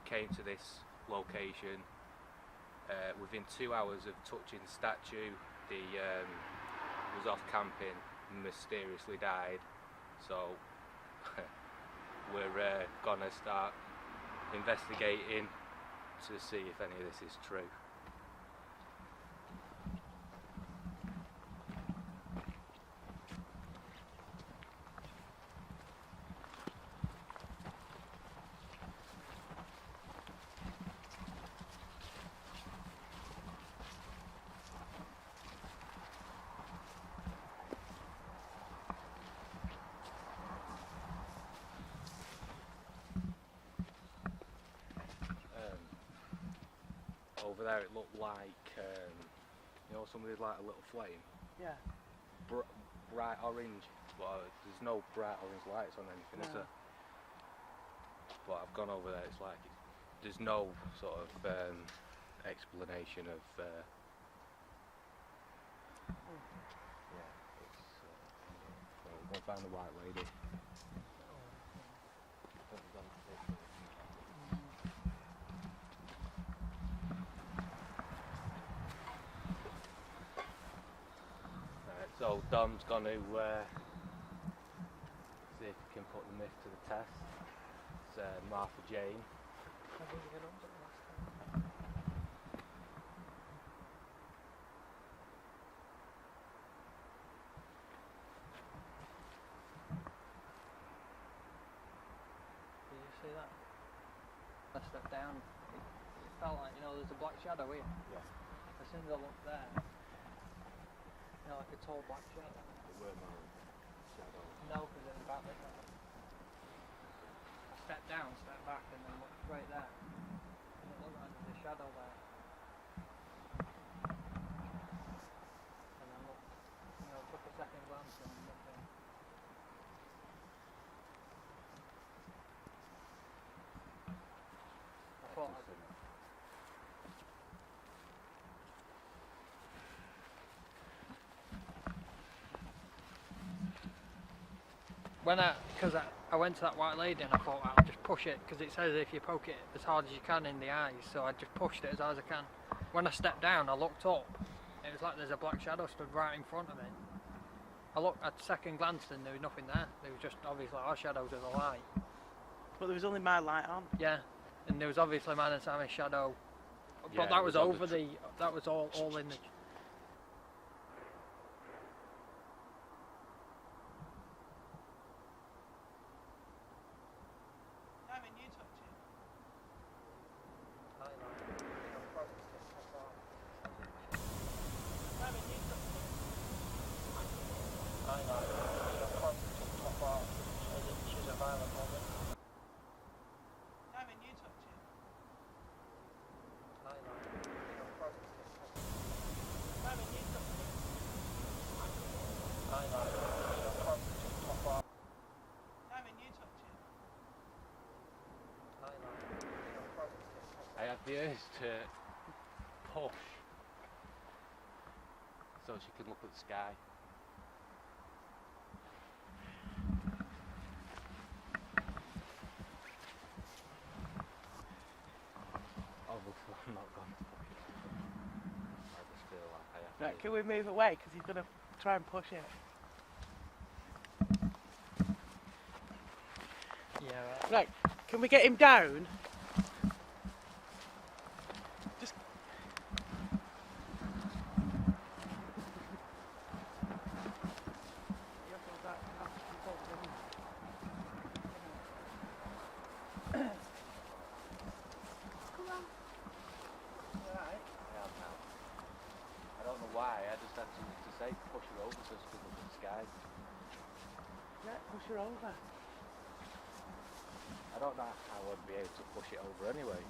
came to this location. Within 2 hours of touching the statue, they was off camping and mysteriously died. So we're gonna start investigating to see if any of this is true. Over there it looked like, you know, somebody's like a little flame. Yeah. Bright orange, but there's no bright orange lights on anything, is there? But I've gone over there, it's like, there's no sort of explanation of... Yeah, it's... so we're going to find the white lady. So Dom's going to see if he can put the myth to the test. It's Martha Jane. Did you see that? I stepped down. It felt like, you know, there's a black shadow here. Yeah. As soon as I looked there, you know, like a tall black shadow. There were no shadow. No, because it was about this way. I stepped down, stepped back, and then looked right there. And it looked like there's a shadow there. And then looked, you know, took a second glance and nothing. I thought I'd... Because I went to that white lady and I thought, I'll just push it, because it says if you poke it as hard as you can in the eyes, so I just pushed it as hard as I can. When I stepped down, I looked up, it was like there's a black shadow stood right in front of me. I looked at second glance and there was nothing there, there was just obviously our shadows with a light. But there was only my light on. Yeah, and there was obviously mine and Sammy's shadow, but Yeah, that was on over the, that was all in the... I had the urge to push so she could look at the sky. I'm not going to push it. I just feel like I have Right, to. can we move away? Because he's going to try and push it. Yeah, right. Right, can we get him down? Just... I don't know why, I just had to say push her over so she could look at the sky. Yeah, push her over. I don't know how I'd be able to push it over anyway.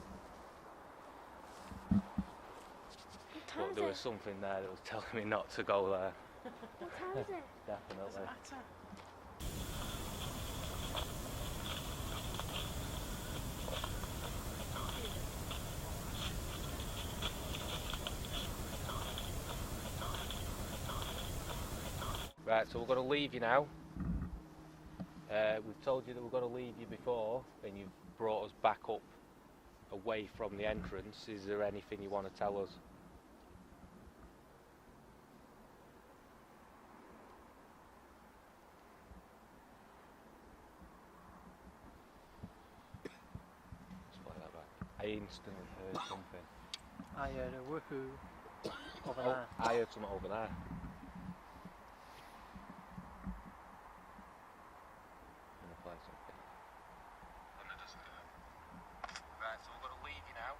But there was something there that was telling me not to go there. What time is it? Definitely. Doesn't matter. Right, so we're going to leave you now. We've told you that we're going to leave you before, and you've brought us back up away from the entrance. Is there anything you want to tell us? Let's play that back. I instantly heard something. I heard a woohoo over Oh, there. I heard something over there. I'm going to play something. Right, so we're going to leave you now.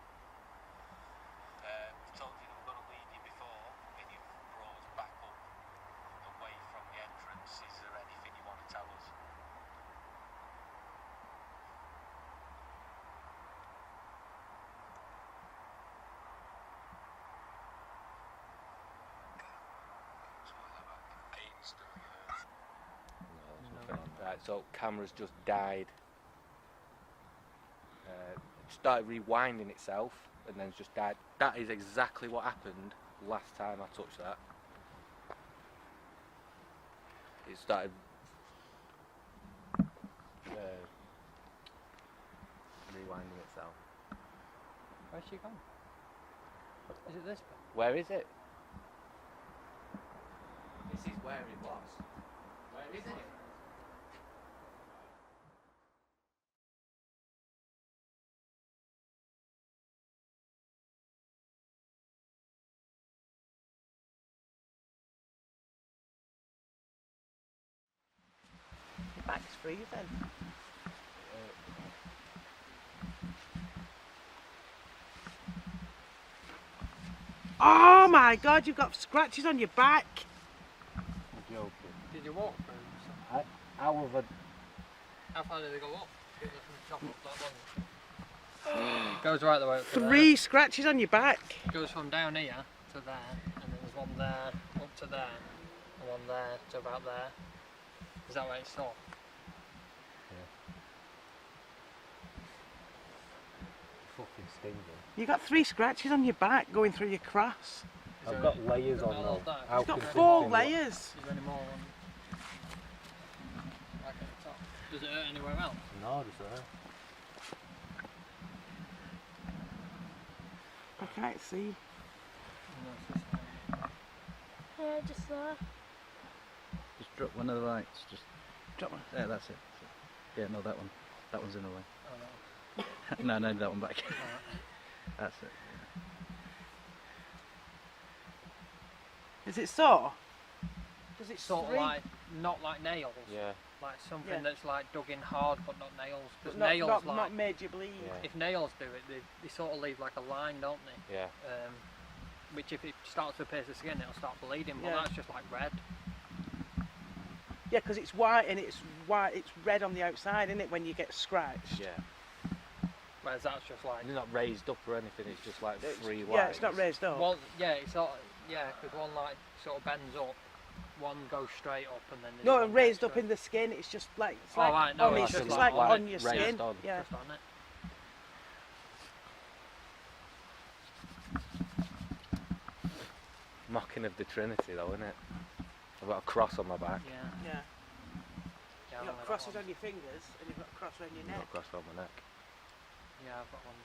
We've told you that we're going to leave you before, and you've brought us back up away from the entrance. Is there anything you want to tell us? Right, so camera's just died. It started rewinding itself and then just died. That is exactly what happened last time I touched that. It started rewinding itself. Where's she gone? Is it this bit? Where is it? This is where it was. Where is it? Your back's freezing. Oh my god, you've got scratches on your back. I'm joking. Did you walk through? How have I... How far did they go up? From the top up that one. It goes right the way up to there. 3 scratches on your back. It goes from down here to there, and then there's one there, up to there, and one there to about there. Is that where it stopped? Fucking stinging. You got 3 scratches on your back going through your cross. I've got layers on though. You've got 4 layers. Is there any more on? Like at the top. Does it hurt anywhere else? No, just there. I can't see. Yeah, just there. Just drop one of the lights. Just drop one. Yeah, that's it. Yeah, no, that one. That one's in the way. Oh, no, no, that one back. That's it. Is it sore? Does it sort of like, not like nails? Yeah. Like something Yeah. that's like dug in hard but not nails. Because Not- nails not- like... not made you bleed. Yeah. If nails do it, they sort of leave like a line, don't they? Yeah. Which if it starts to pierce the skin, it'll start bleeding, but Yeah. that's just like red. Yeah, because it's white and it's red on the outside, isn't it, when you get scratched? Yeah. Whereas that's just like... It's not raised up or anything, it's just like free lines. Yeah, it's not raised up. One, yeah, it's sort of, yeah, because one like sort of bends up, one goes straight up, and then... No, and raised up in the skin, it's just like, it's like, right, no, on, it's it's just like like on your raised skin. on. Yeah. Just on it. Mocking of the Trinity though, isn't it? I've got a cross on my back. Yeah. Yeah. Yeah, You've got crosses on your fingers and you've got a cross around your I've got neck. a cross on my neck. Yeah, I've got one.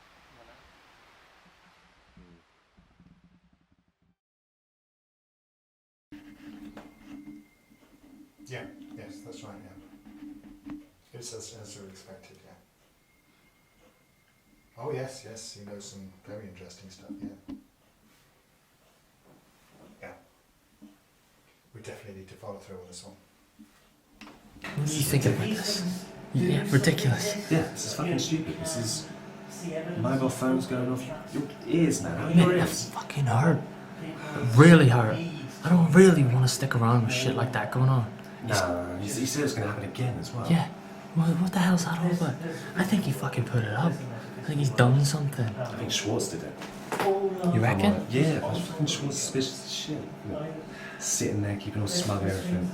Yeah, yes, that's right, yeah. It's as we expected, yeah. Oh yes, he knows some very interesting stuff, yeah. Yeah. We definitely need to follow through on this one. What are you thinking about this? Yeah, ridiculous. Yeah, this is fucking stupid. This is mobile phones going off your ears now. Mate, that fucking hurt. It really hurt. I don't really want to stick around with shit like that going on. No, he said it's going to happen again as well. Yeah. Well, what the hell's that all about? I think he fucking put it up. I think he's done something. I think Schwartz did it. You reckon? Yeah, but fucking Schwartz suspicious as shit. Sitting there, keeping all smug and everything.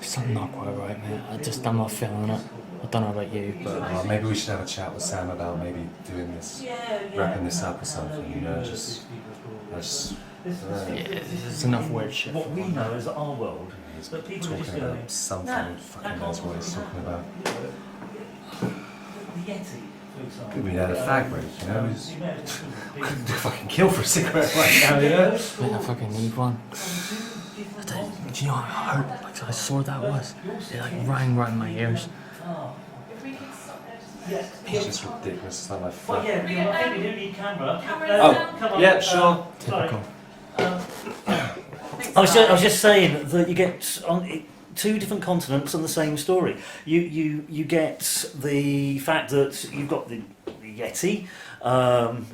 Something not quite right, man. I'm not feeling it. I don't know about you, but... maybe we should have a chat with Sam about maybe doing this, wrapping this up or something, you know, it's enough weird shit. What we know is our world. He's talking about something, fucking knows what he's talking about. Could be a fag break, you know? He's fucking kill for a cigarette right now, you know? Mate, I fucking need one. Do you know how hurt, like, how sore that was? It like rang right in my ears. It's just ridiculous. It's like my fuck. Well, yeah, I think we do need camera. Oh, yeah, sure. Typical. I was just saying that you get on two different continents on the same story. You get the fact that you've got the Yeti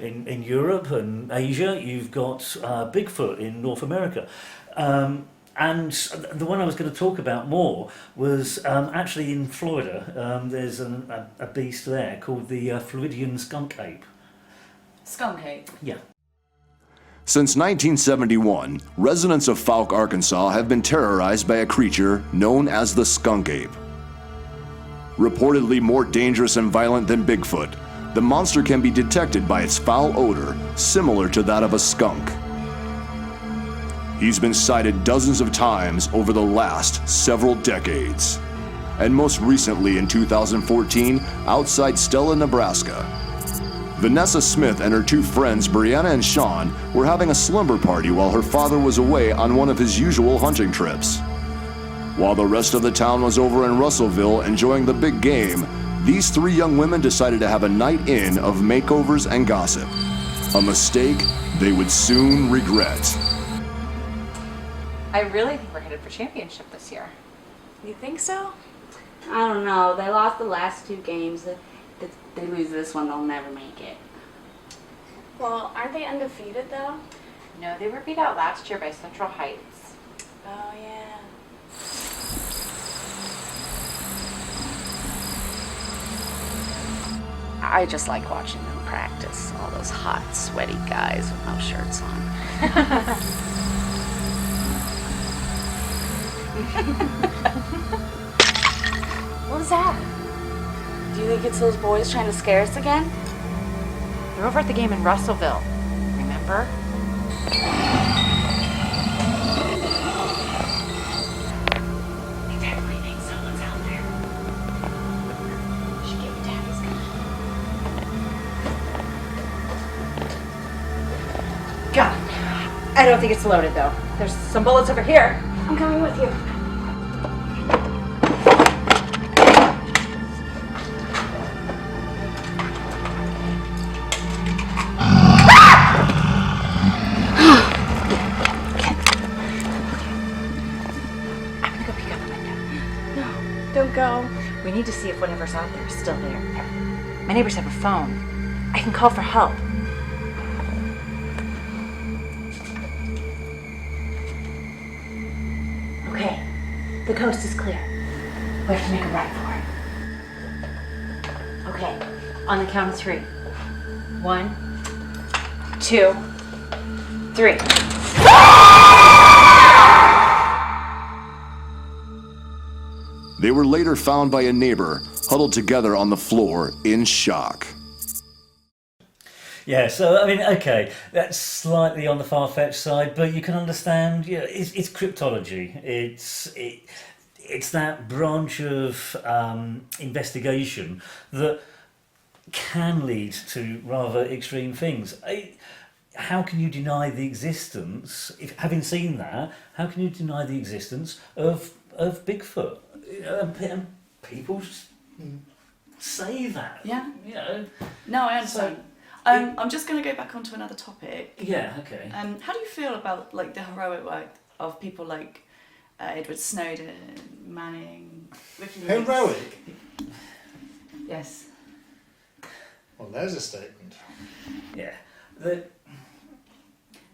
in Europe and Asia. You've got Bigfoot in North America. And the one I was going to talk about more was actually in Florida. There's a beast there called the Floridian Skunk Ape. Skunk Ape? Yeah. Since 1971, residents of Fouke, Arkansas have been terrorized by a creature known as the skunk ape. Reportedly more dangerous and violent than Bigfoot, the monster can be detected by its foul odor, similar to that of a skunk. He's been sighted dozens of times over the last several decades, and most recently in 2014 outside Stella, Nebraska. Vanessa Smith and her two friends, Brianna and Sean, were having a slumber party while her father was away on one of his usual hunting trips. While the rest of the town was over in Russellville enjoying the big game, these three young women decided to have a night in of makeovers and gossip. A mistake they would soon regret. I really think we're headed for championship this year. You think so? I don't know. They lost the last two games. If they lose this one, they'll never make it. Well, aren't they undefeated though? No, they were beat out last year by Central Heights. Oh yeah. I just like watching them practice. All those hot, sweaty guys with no shirts on. What was that? Do you think it's those boys trying to scare us again? They're over at the game in Russellville. Remember? They definitely think someone's out there. Should get Daddy's gun. Gun. I don't think it's loaded though. There's some bullets over here. I'm coming with you. Don't go. We need to see if whatever's out there is still there. My neighbors have a phone. I can call for help. Okay, the coast is clear. We have to make a right for it. Okay, on the count of 3. 1, 2, 3. They were later found by a neighbor, huddled together on the floor in shock. Yeah, so I mean, okay, that's slightly on the far-fetched side, but you can understand. Yeah, it's cryptology. It's that branch of investigation that can lead to rather extreme things. how can you deny the existence, if having seen that, how can you deny the existence of Bigfoot? And people say that. Yeah. You know. No, I understand. I'm just going to go back onto another topic. Yeah, okay. How do you feel about like the heroic work of people like Edward Snowden, Manning, WikiLeaks? Heroic? Yes. Well, there's a statement. Yeah.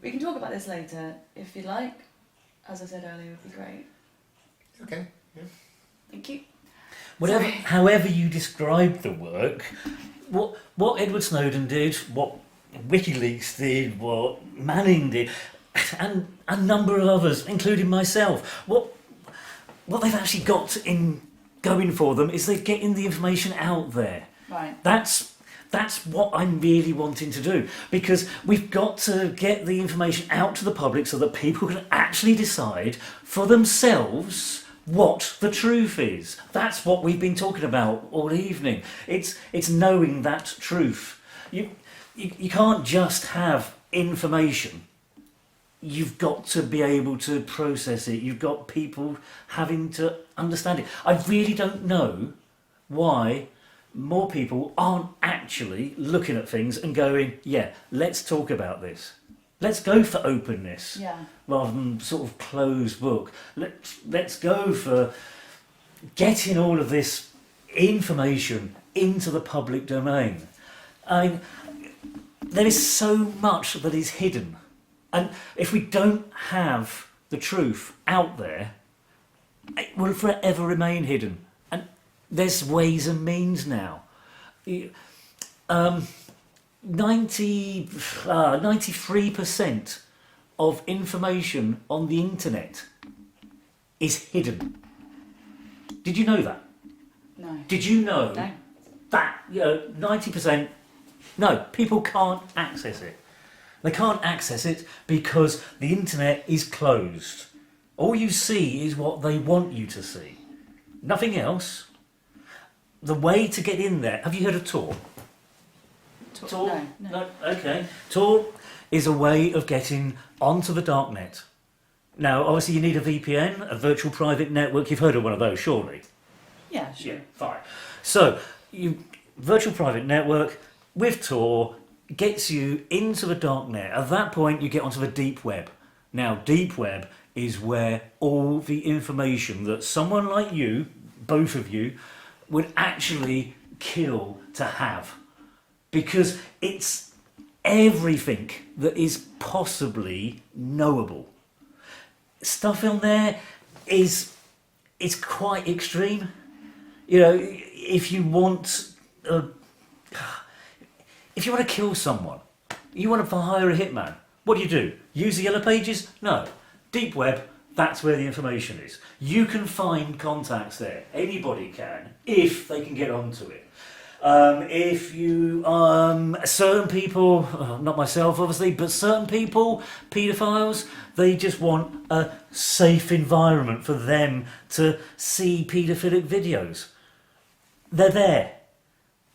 We can talk about this later if you like. As I said earlier, it would be great. Okay. Yeah. Thank you. Whatever, Sorry. however you describe the work, what Edward Snowden did, what WikiLeaks did, what Manning did, and a number of others, including myself, what they've actually got in going for them is they're getting the information out there. Right. That's what I'm really wanting to do, because we've got to get the information out to the public so that people can actually decide for themselves what the truth is. That's what we've been talking about all evening. It's knowing that truth. You can't just have information. You've got to be able to process it. You've got people having to understand it. I really don't know why more people aren't actually looking at things and going, yeah, let's talk about this. Let's go for openness, Yeah. rather than sort of closed book. Let's go for getting all of this information into the public domain. There is so much that is hidden, and if we don't have the truth out there, it will forever remain hidden. And there's ways and means now. 93% of information on the internet is hidden. Did you know that? No. Did you know No. that 90%? No, people can't access it. They can't access it because the internet is closed. All you see is what they want you to see. Nothing else. The way to get in there, have you heard of Tor? Tor? No. Okay. Tor is a way of getting onto the darknet. Now, obviously you need a VPN, a virtual private network. You've heard of one of those, surely? Yeah, sure. Yeah, fine. So, virtual private network with Tor gets you into the darknet. At that point, you get onto the deep web. Now, deep web is where all the information that someone like you, both of you, would actually kill to have. Because it's everything that is possibly knowable. Stuff on there is quite extreme. You know, if you want to kill someone, you want to hire a hitman, what do? Use the yellow pages? No. Deep web, that's where the information is. You can find contacts there. Anybody can, if they can get onto it. If you, certain people, not myself obviously, but certain people, paedophiles, they just want a safe environment for them to see paedophilic videos. They're there.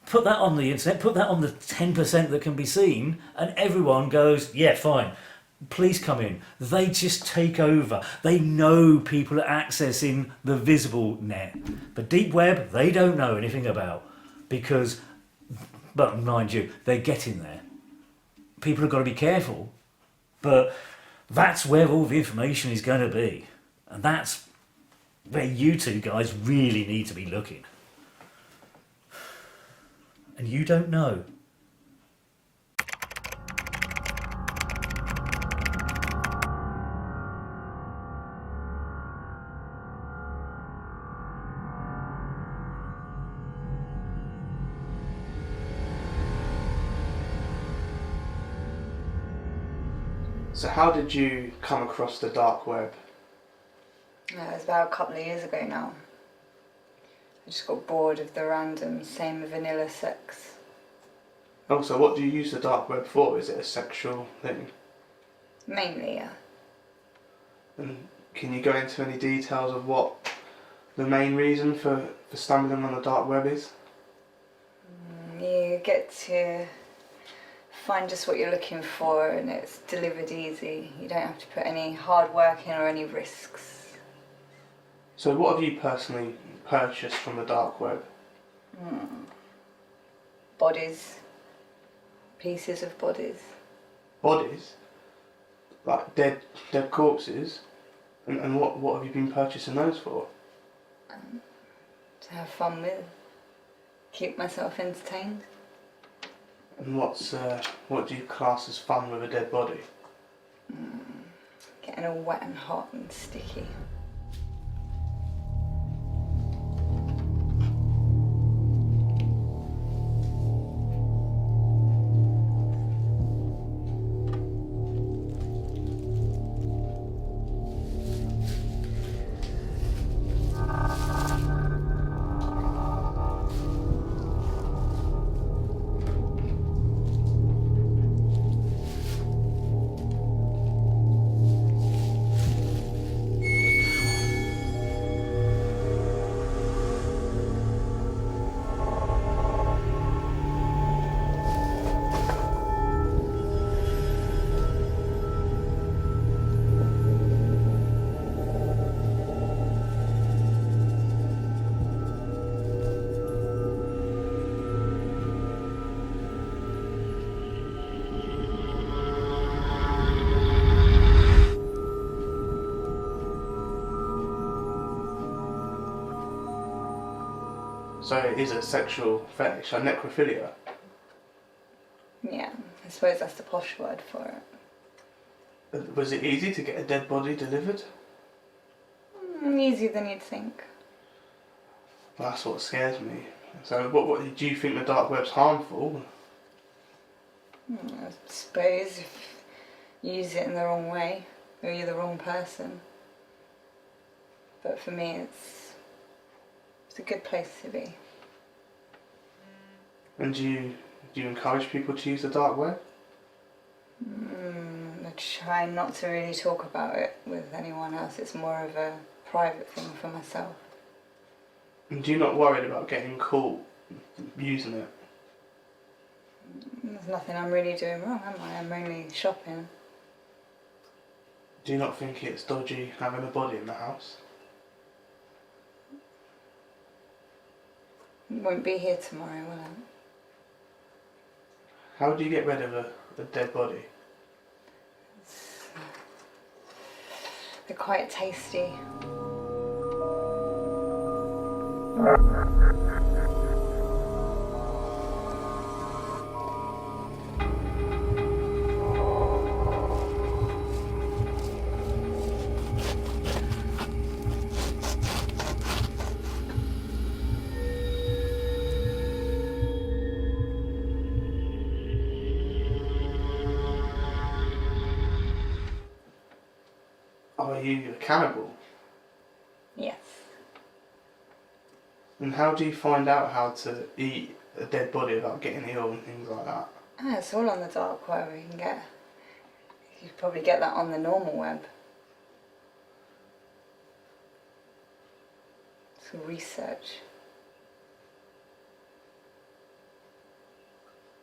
Put that on the internet, put that on the 10% that can be seen, and everyone goes, yeah, fine, please come in. They just take over. They know people are accessing the visible net. The deep web, they don't know anything about. Because, but mind you, they're getting there. People have got to be careful, but that's where all the information is going to be. And that's where you two guys really need to be looking. And you don't know. So how did you come across the dark web? It was about a couple of years ago now. I just got bored of the random same vanilla sex. Also, what do you use the dark web for? Is it a sexual thing? Mainly, yeah. And can you go into any details of what the main reason for stumbling on the dark web is? You get to find just what you're looking for and it's delivered easy. You don't have to put any hard work in or any risks. So what have you personally purchased from the dark web? Bodies. Pieces of bodies. Bodies? Like dead corpses? And what have you been purchasing those for? To have fun with. Keep myself entertained. And what do you class as fun with a dead body? Getting all wet and hot and sticky. So it is a sexual fetish, a necrophilia. Yeah, I suppose that's the posh word for it. Was it easy to get a dead body delivered? Easier than you'd think. Well, that's what scares me. So what do you think the dark web's harmful? I suppose if you use it in the wrong way, or you're the wrong person. But for me, it's a good place to be. And do you encourage people to use the dark web? I try not to really talk about it with anyone else. It's more of a private thing for myself. And you're not worried about getting caught using it? There's nothing I'm really doing wrong, am I? I'm only shopping. Do you not think it's dodgy having a body in the house? Won't be here tomorrow, will it? How do you get rid of a dead body? They're quite tasty. Are you a cannibal? Yes. And how do you find out how to eat a dead body without getting ill and things like that? It's all on the dark web. You probably get that on the normal web. It's research.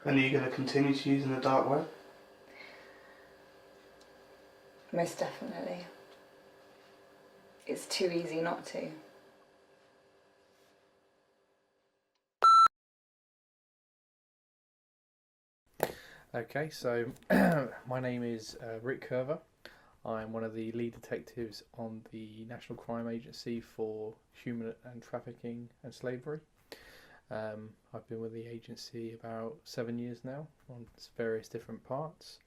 And are you going to continue to use in the dark web? Most definitely. It's too easy not to. Okay, so my name is Rick Curver. I'm one of the lead detectives on the National Crime Agency for Human and Trafficking and Slavery. I've been with the agency about 7 years now on various different parts.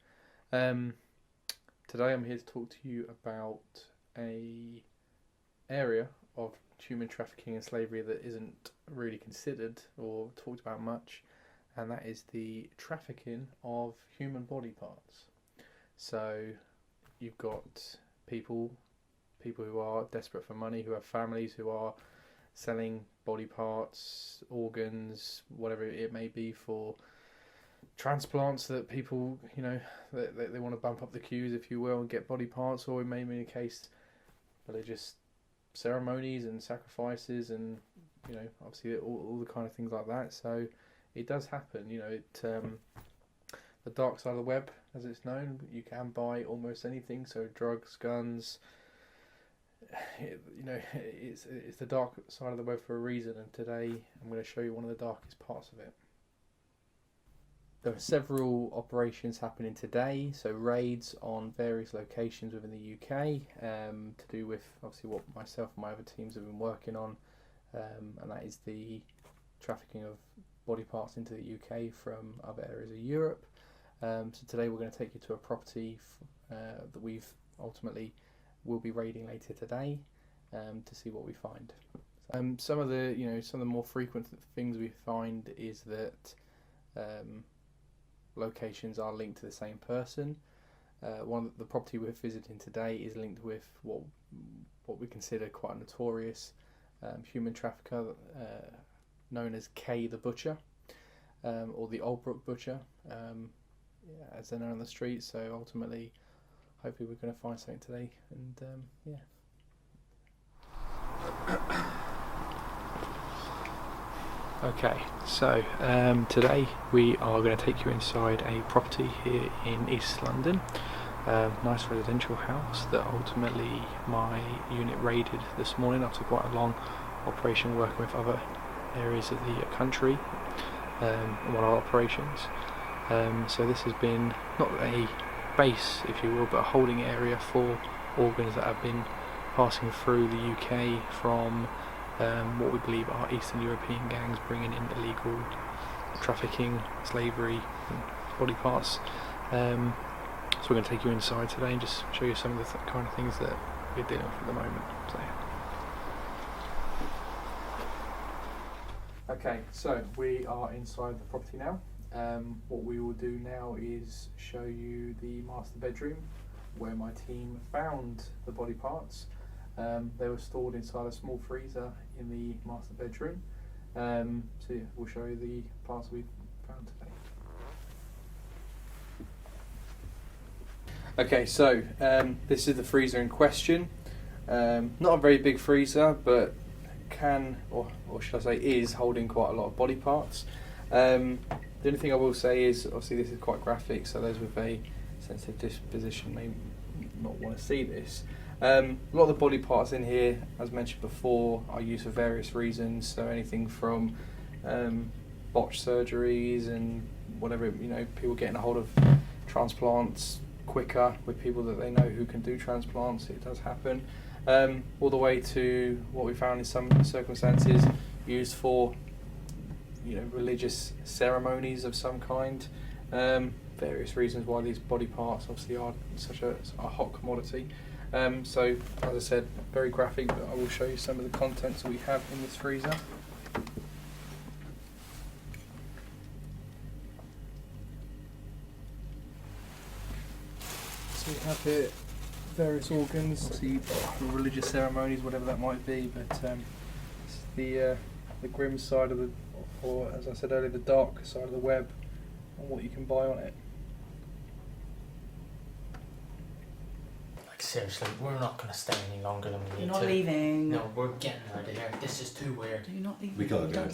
Today I'm here to talk to you about a area of human trafficking and slavery that isn't really considered or talked about much, and that is the trafficking of human body parts. So you've got people who are desperate for money, who have families, who are selling body parts, organs, whatever it may be, for transplants that people, they want to bump up the queues, if you will, and get body parts, or it may be a case religious ceremonies and sacrifices, and obviously all the kind of things like that. So it does happen. the dark side of the web, as it's known. You can buy almost anything, so drugs, guns. It's the dark side of the web for a reason, and today I'm going to show you one of the darkest parts of it. There are several operations happening today, so raids on various locations within the UK, to do with obviously what myself and my other teams have been working on, and that is the trafficking of body parts into the UK from other areas of Europe. So today we're going to take you to a property that we've ultimately will be raiding later today, to see what we find. Some of the more frequent things we find is that locations are linked to the same person. The property we're visiting today is linked with what we consider quite a notorious human trafficker known as K the Butcher, or the Oldbrook Butcher, as they're known on the street. So ultimately, hopefully we're going to find something today, and yeah. Okay, so today we are going to take you inside a property here in East London. Nice residential house that ultimately my unit raided this morning after quite a long operation working with other areas of the country, one of our operations. So this has been not a base, if you will, but a holding area for organs that have been passing through the UK from what we believe are Eastern European gangs bringing in illegal trafficking, slavery, and body parts. So we're going to take you inside today and just show you some of the kind of things that we're dealing with at the moment. Okay, so we are inside the property now. What we will do now is show you the master bedroom where my team found the body parts. They were stored inside a small freezer in the master bedroom. So yeah, we'll show you the parts we found today. Okay, so this is the freezer in question. Not a very big freezer, but can, or should I say is, holding quite a lot of body parts. The only thing I will say is, obviously this is quite graphic, so those with a sensitive disposition may not want to see this. A lot of the body parts in here, as mentioned before, are used for various reasons. So anything from botched surgeries and whatever, people getting a hold of transplants quicker with people that they know who can do transplants. It does happen. All the way to what we found in some circumstances used for religious ceremonies of some kind. Various reasons why these body parts obviously are such a hot commodity. So, as I said, very graphic, but I will show you some of the contents that we have in this freezer. So we have here various organs, obviously for religious ceremonies, whatever that might be, but this is the grim side of or as I said earlier, the dark side of the web and what you can buy on it. Seriously, we're not going to stay any longer than we need to. You're not leaving. No, we're getting out of here. This is too weird. You're not leaving. We gotta go.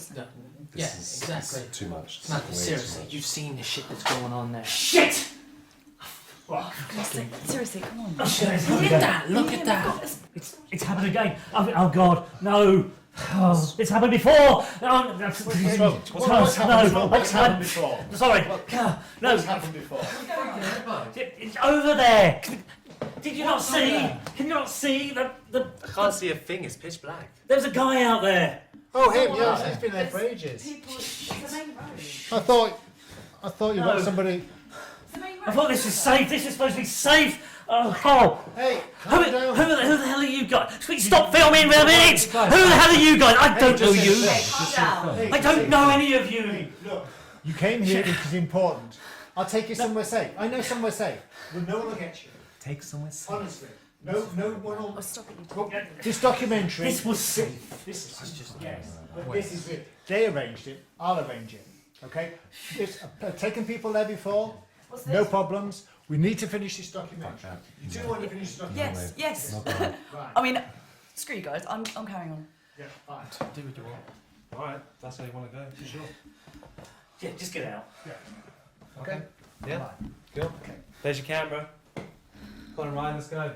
Yeah, exactly. Too much. No, seriously, you've seen the shit that's going on there. Shit! Seriously, come on. Look at that! Look at that! It's happened again. Oh God, no! Oh, it's happened before. No, What's happened before? Sorry. No. What's happened before? It's over there. Did you not see? Can you not see the? I can't see a thing. It's pitch black. There's a guy out there. Oh, him. Yeah, he's been there for ages. I thought you got somebody. I thought this was safe. This is supposed to be safe. Oh. Hey, who the hell are you guys? Stop filming for a minute. Who the hell are you guys? I don't know you. I don't know any of you. Look, you came here because it's important. I'll take you somewhere safe. I know somewhere safe. Well, no one will get you. Take somewhere safe. Honestly. No one will. This documentary. This was safe. This is just. Yes. But this is it. They arranged it. I'll arrange it. Okay? I've taken people there before. No problems. We need to finish this documentary. You do want to finish this documentary? Yes. I mean, screw you guys. I'm carrying on. Yeah, fine. Do what you want. Alright, that's how you want to go, for sure. Yeah, just get out. Yeah. Okay. Yeah? Cool. Okay. There's your camera. Come on, Ryan, let's go.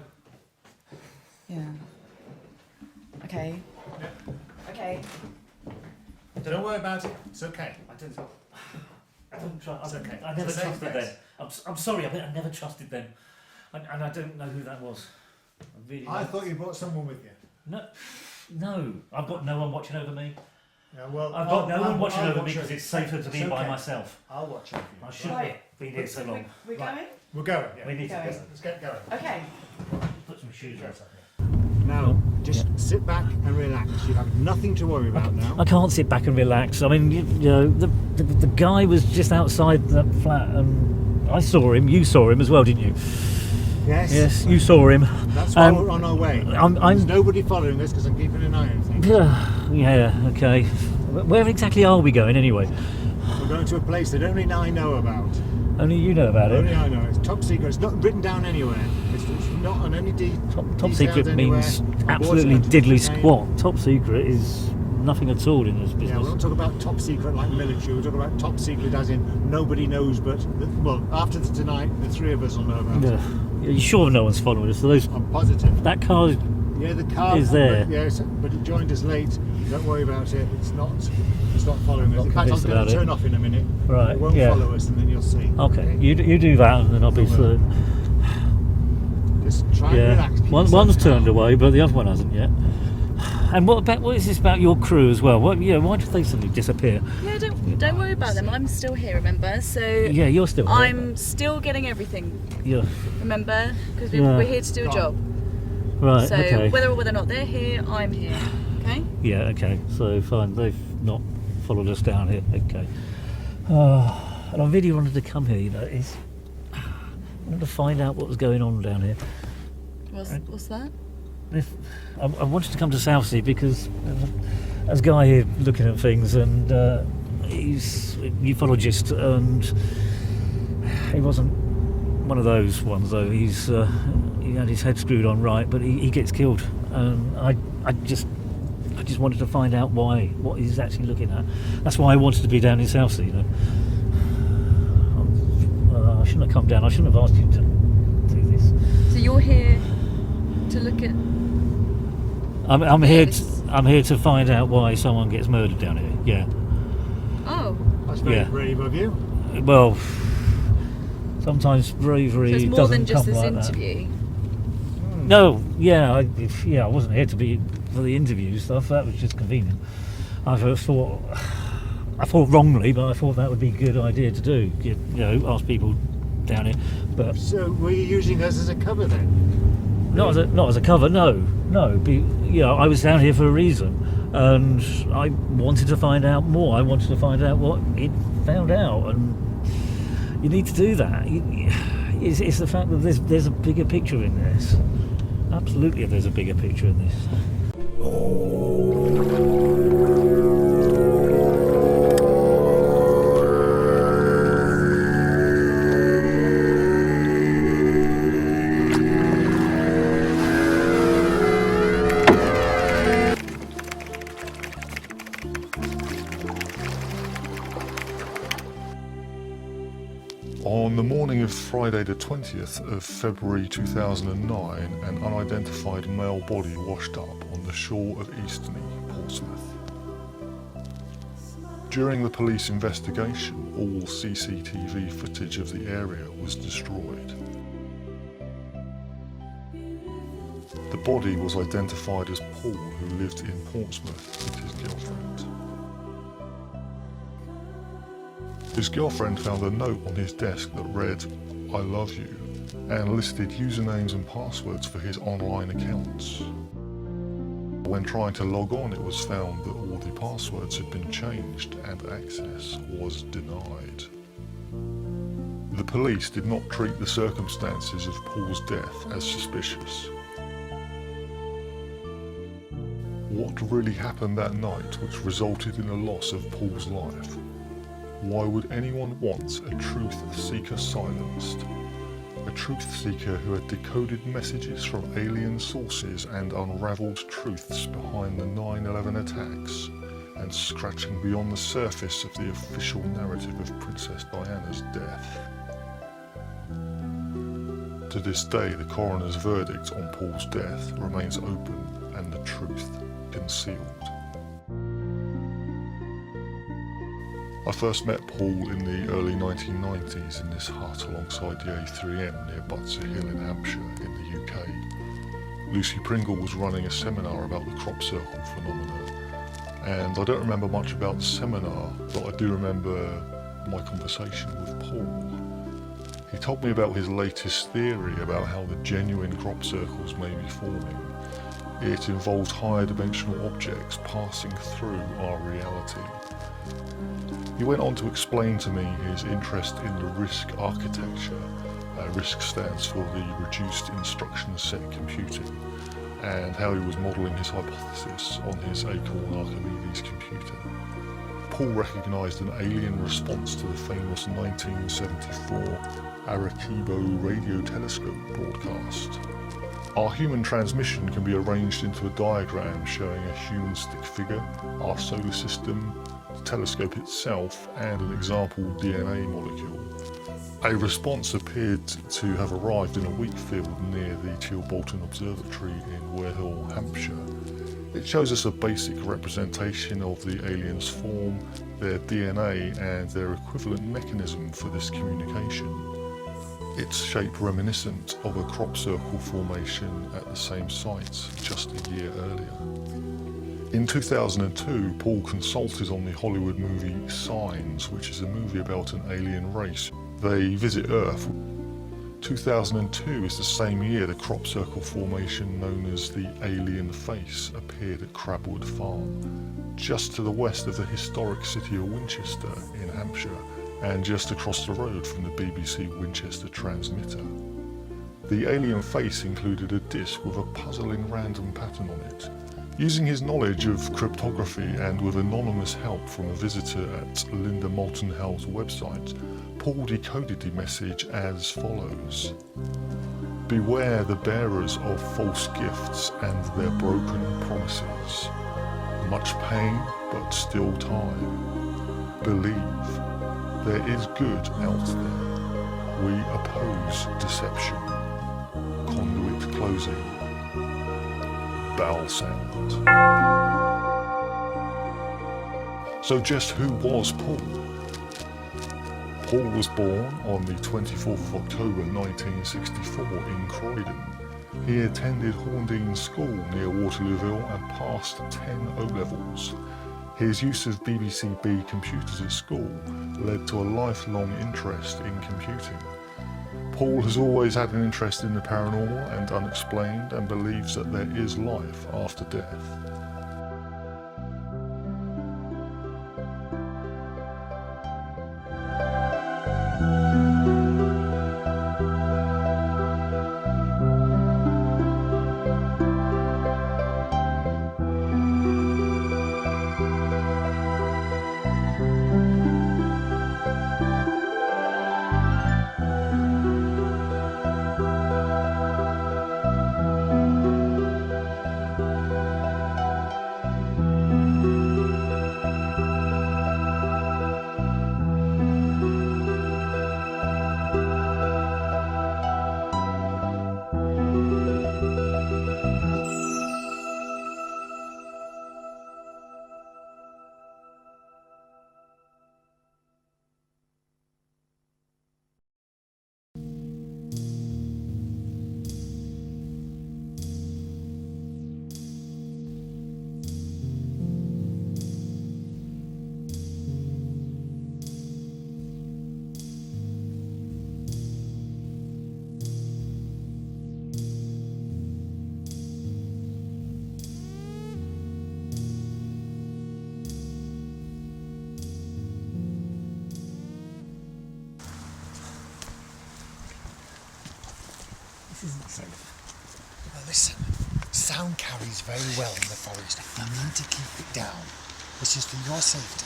Yeah. Okay. Okay. Don't worry about it. It's okay. I don't trust. It's okay. I never It's a safe trusted place. them. I'm sorry. I never trusted them, and I don't know who that was. I thought you brought someone with you. No. I've got no one watching over me. Yeah, well, I've got no one watching I'll over watch me because over it's safer you. to be It's by okay. myself. I'll watch over you. I shouldn't have been here so long. We're going? We're going. Yeah. We need to go. Let's get going. Okay. Put some shoes on. Now, just sit back and relax. You have nothing to worry about now. I can't sit back and relax. I mean, you know, the guy was just outside that flat, and I saw him. You saw him as well, didn't you? Yes. Yes, you saw him. That's why we're on our way. There's nobody following us because I'm keeping an eye on things. Yeah. Okay. Where exactly are we going anyway? We're going to a place that only I know about. Only you know about it. Only I know. It's top secret. It's not written down anywhere. It's not on any Top secret means absolutely diddly squat. Top secret is nothing at all in this business. Yeah, we're not talking about top secret like military. We're talking about top secret as in nobody knows but, after tonight, the three of us will know about it. Are you sure no one's following us? I'm positive. That car the car is there. Yes, but it joined us late. Don't worry about it. It's not following us. In fact, I'm convinced going about to it. turn off in a minute. Right, It won't yeah. follow us, and then you'll see. Okay, you do that, and then I'll be through. Just try and relax. Keep yourself One's calm. turned away, but the other one hasn't yet. And what is this about your crew as well? Why did they suddenly disappear? Yeah, don't worry about them. I'm still here, remember? So Yeah, you're still here. I'm still getting everything. Yeah. Remember? Because Yeah. we're here to do a job. Right. So okay. whether or not they're here, I'm here. Okay? Yeah. Okay. So fine. They've not followed us down here. Okay. And I really wanted to come here. You know, I wanted to find out what was going on down here. What's that? I wanted to come to Southsea because there's a guy here looking at things, and he's a ufologist, and he wasn't one of those ones though. He had his head screwed on right, but he gets killed, and I just wanted to find out what he's actually looking at. That's why I wanted to be down in Southsea. You know, I shouldn't have come down. I shouldn't have asked you to do this. So you're here to look at. I'm here to find out why someone gets murdered down here. Yeah. Oh. That's very brave of you. Well, sometimes bravery So it's more doesn't than just come this like that. interview. No, I wasn't here for the interview stuff. That was just convenient. I thought wrongly, but I thought that would be a good idea to do. You know, ask people down here. But So were you using us as a cover then? not as a cover. No. I was down here for a reason, and I wanted to find out more. I wanted to find out what it found out, and you need to do that. It's the fact that there's a bigger picture in this. Absolutely, there's a bigger picture in this. On the morning of Friday the 20th of February 2009, an unidentified male body washed up on the shore of Eastney, Portsmouth. During the police investigation, all CCTV footage of the area was destroyed. The body was identified as Paul, who lived in Portsmouth with his girlfriend. His girlfriend found a note on his desk that read, "I love you," and listed usernames and passwords for his online accounts. When trying to log on, it was found that all the passwords had been changed and access was denied. The police did not treat the circumstances of Paul's death as suspicious. What really happened that night which resulted in the loss of Paul's life? Why would anyone want a truth seeker silenced? A truth seeker who had decoded messages from alien sources and unravelled truths behind the 9/11 attacks, and scratching beyond the surface of the official narrative of Princess Diana's death. To this day, the coroner's verdict on Paul's death remains open and the truth concealed. I first met Paul in the early 1990s in this hut alongside the A3M near Butser Hill in Hampshire in the UK. Lucy Pringle was running a seminar about the crop circle phenomenon, and I don't remember much about the seminar, but I do remember my conversation with Paul. He told me about his latest theory about how the genuine crop circles may be forming. It involves higher dimensional objects passing through our reality. He went on to explain to me his interest in the RISC architecture. RISC stands for the Reduced Instruction Set Computing, and how he was modelling his hypothesis on his Acorn Archimedes computer. Paul recognised an alien response to the famous 1974 Arecibo radio telescope broadcast. Our human transmission can be arranged into a diagram showing a human stick figure, our solar system, the telescope itself, and an example DNA molecule. A response appeared to have arrived in a wheat field near the Teal Bolton Observatory in Warehill, Hampshire. It shows us a basic representation of the aliens' form, their DNA, and their equivalent mechanism for this communication. Its shape reminiscent of a crop circle formation at the same site just a year earlier. In 2002, Paul consulted on the Hollywood movie Signs, which is a movie about an alien race. They visit Earth. 2002 is the same year the crop circle formation known as the Alien Face appeared at Crabwood Farm, just to the west of the historic city of Winchester in Hampshire, and just across the road from the BBC Winchester transmitter. The alien face included a disc with a puzzling random pattern on it. Using his knowledge of cryptography and with anonymous help from a visitor at Linda Moulton Howell's website, Paul decoded the message as follows: "Beware the bearers of false gifts and their broken promises. Much pain, but still time. Believe. There is good out there. We oppose deception. Conduit closing. Bowel sound." So just who was Paul? Paul was born on the 24th of October 1964 in Croydon. He attended Horndean School near Waterlooville and passed 10 O-levels. His use of BBC-B computers at school led to a lifelong interest in computing. Paul has always had an interest in the paranormal and unexplained, and believes that there is life after death. Isn't safe. Well, listen, sound carries very well in the forest. You need to keep it down. It's just for your safety.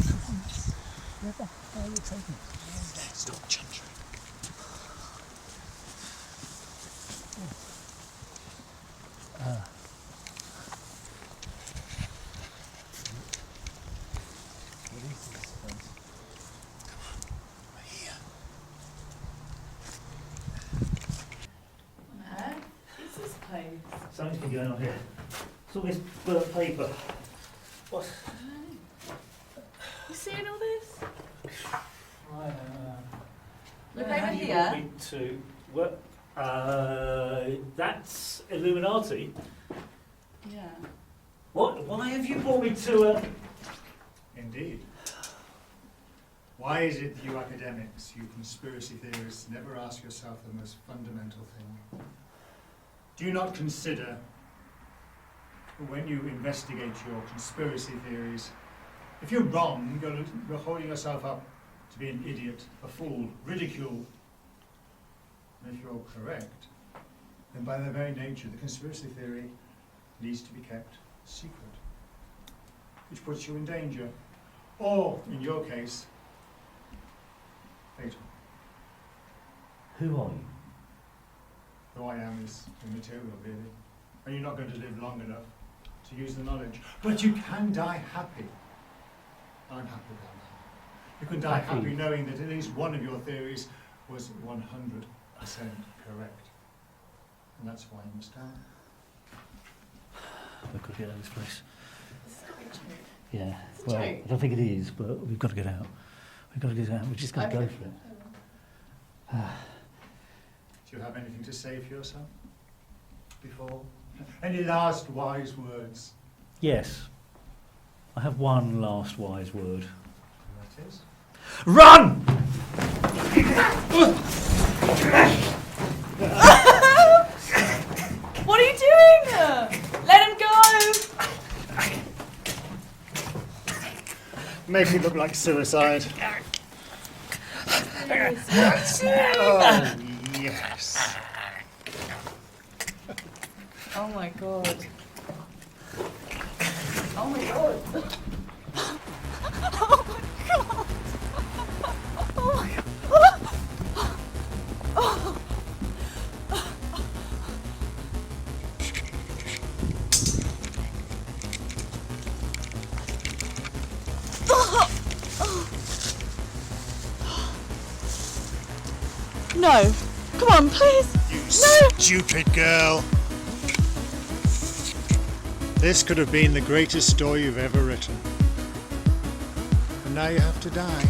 Come on. Where the hell are you taking us? Stop chuntering. What is this place? Come on, we're here. Something's been going on here. It's all this burnt paper. What? You seeing all this? Look How over do you here. want me to? What? That's Illuminati. Yeah. What? Why have you brought me to? Indeed. Why is it you academics, you conspiracy theorists, never ask yourself the most fundamental thing? Do you not consider, when you investigate your conspiracy theories, if you're wrong, you're holding yourself up to be an idiot, a fool, ridiculed. And if you're correct, then by their very nature, the conspiracy theory needs to be kept secret, which puts you in danger, or, in your case, fatal. Who are you? Who I am is immaterial, really. And you're not going to live long enough to use the knowledge. But you can die happy. I'm happy about that. You can die happy knowing that at least one of your theories was 100% correct. And that's why you must die. We've got to get out of this place. It's not a joke. Yeah. It's a Well, joke. I don't think it is, but we've got to get out. We've got to get out. We've just got to go for it. Do you have anything to say for yourself before? Any last wise words? Yes. I have one last wise word. And that is? Run! What are you doing? Let him go! Makes it look like suicide. Oh, yes. oh my god. Oh my god. Oh my god. Oh my god. Oh. No. Come on, please. You No. stupid girl. This could have been the greatest story you've ever written. And now you have to die.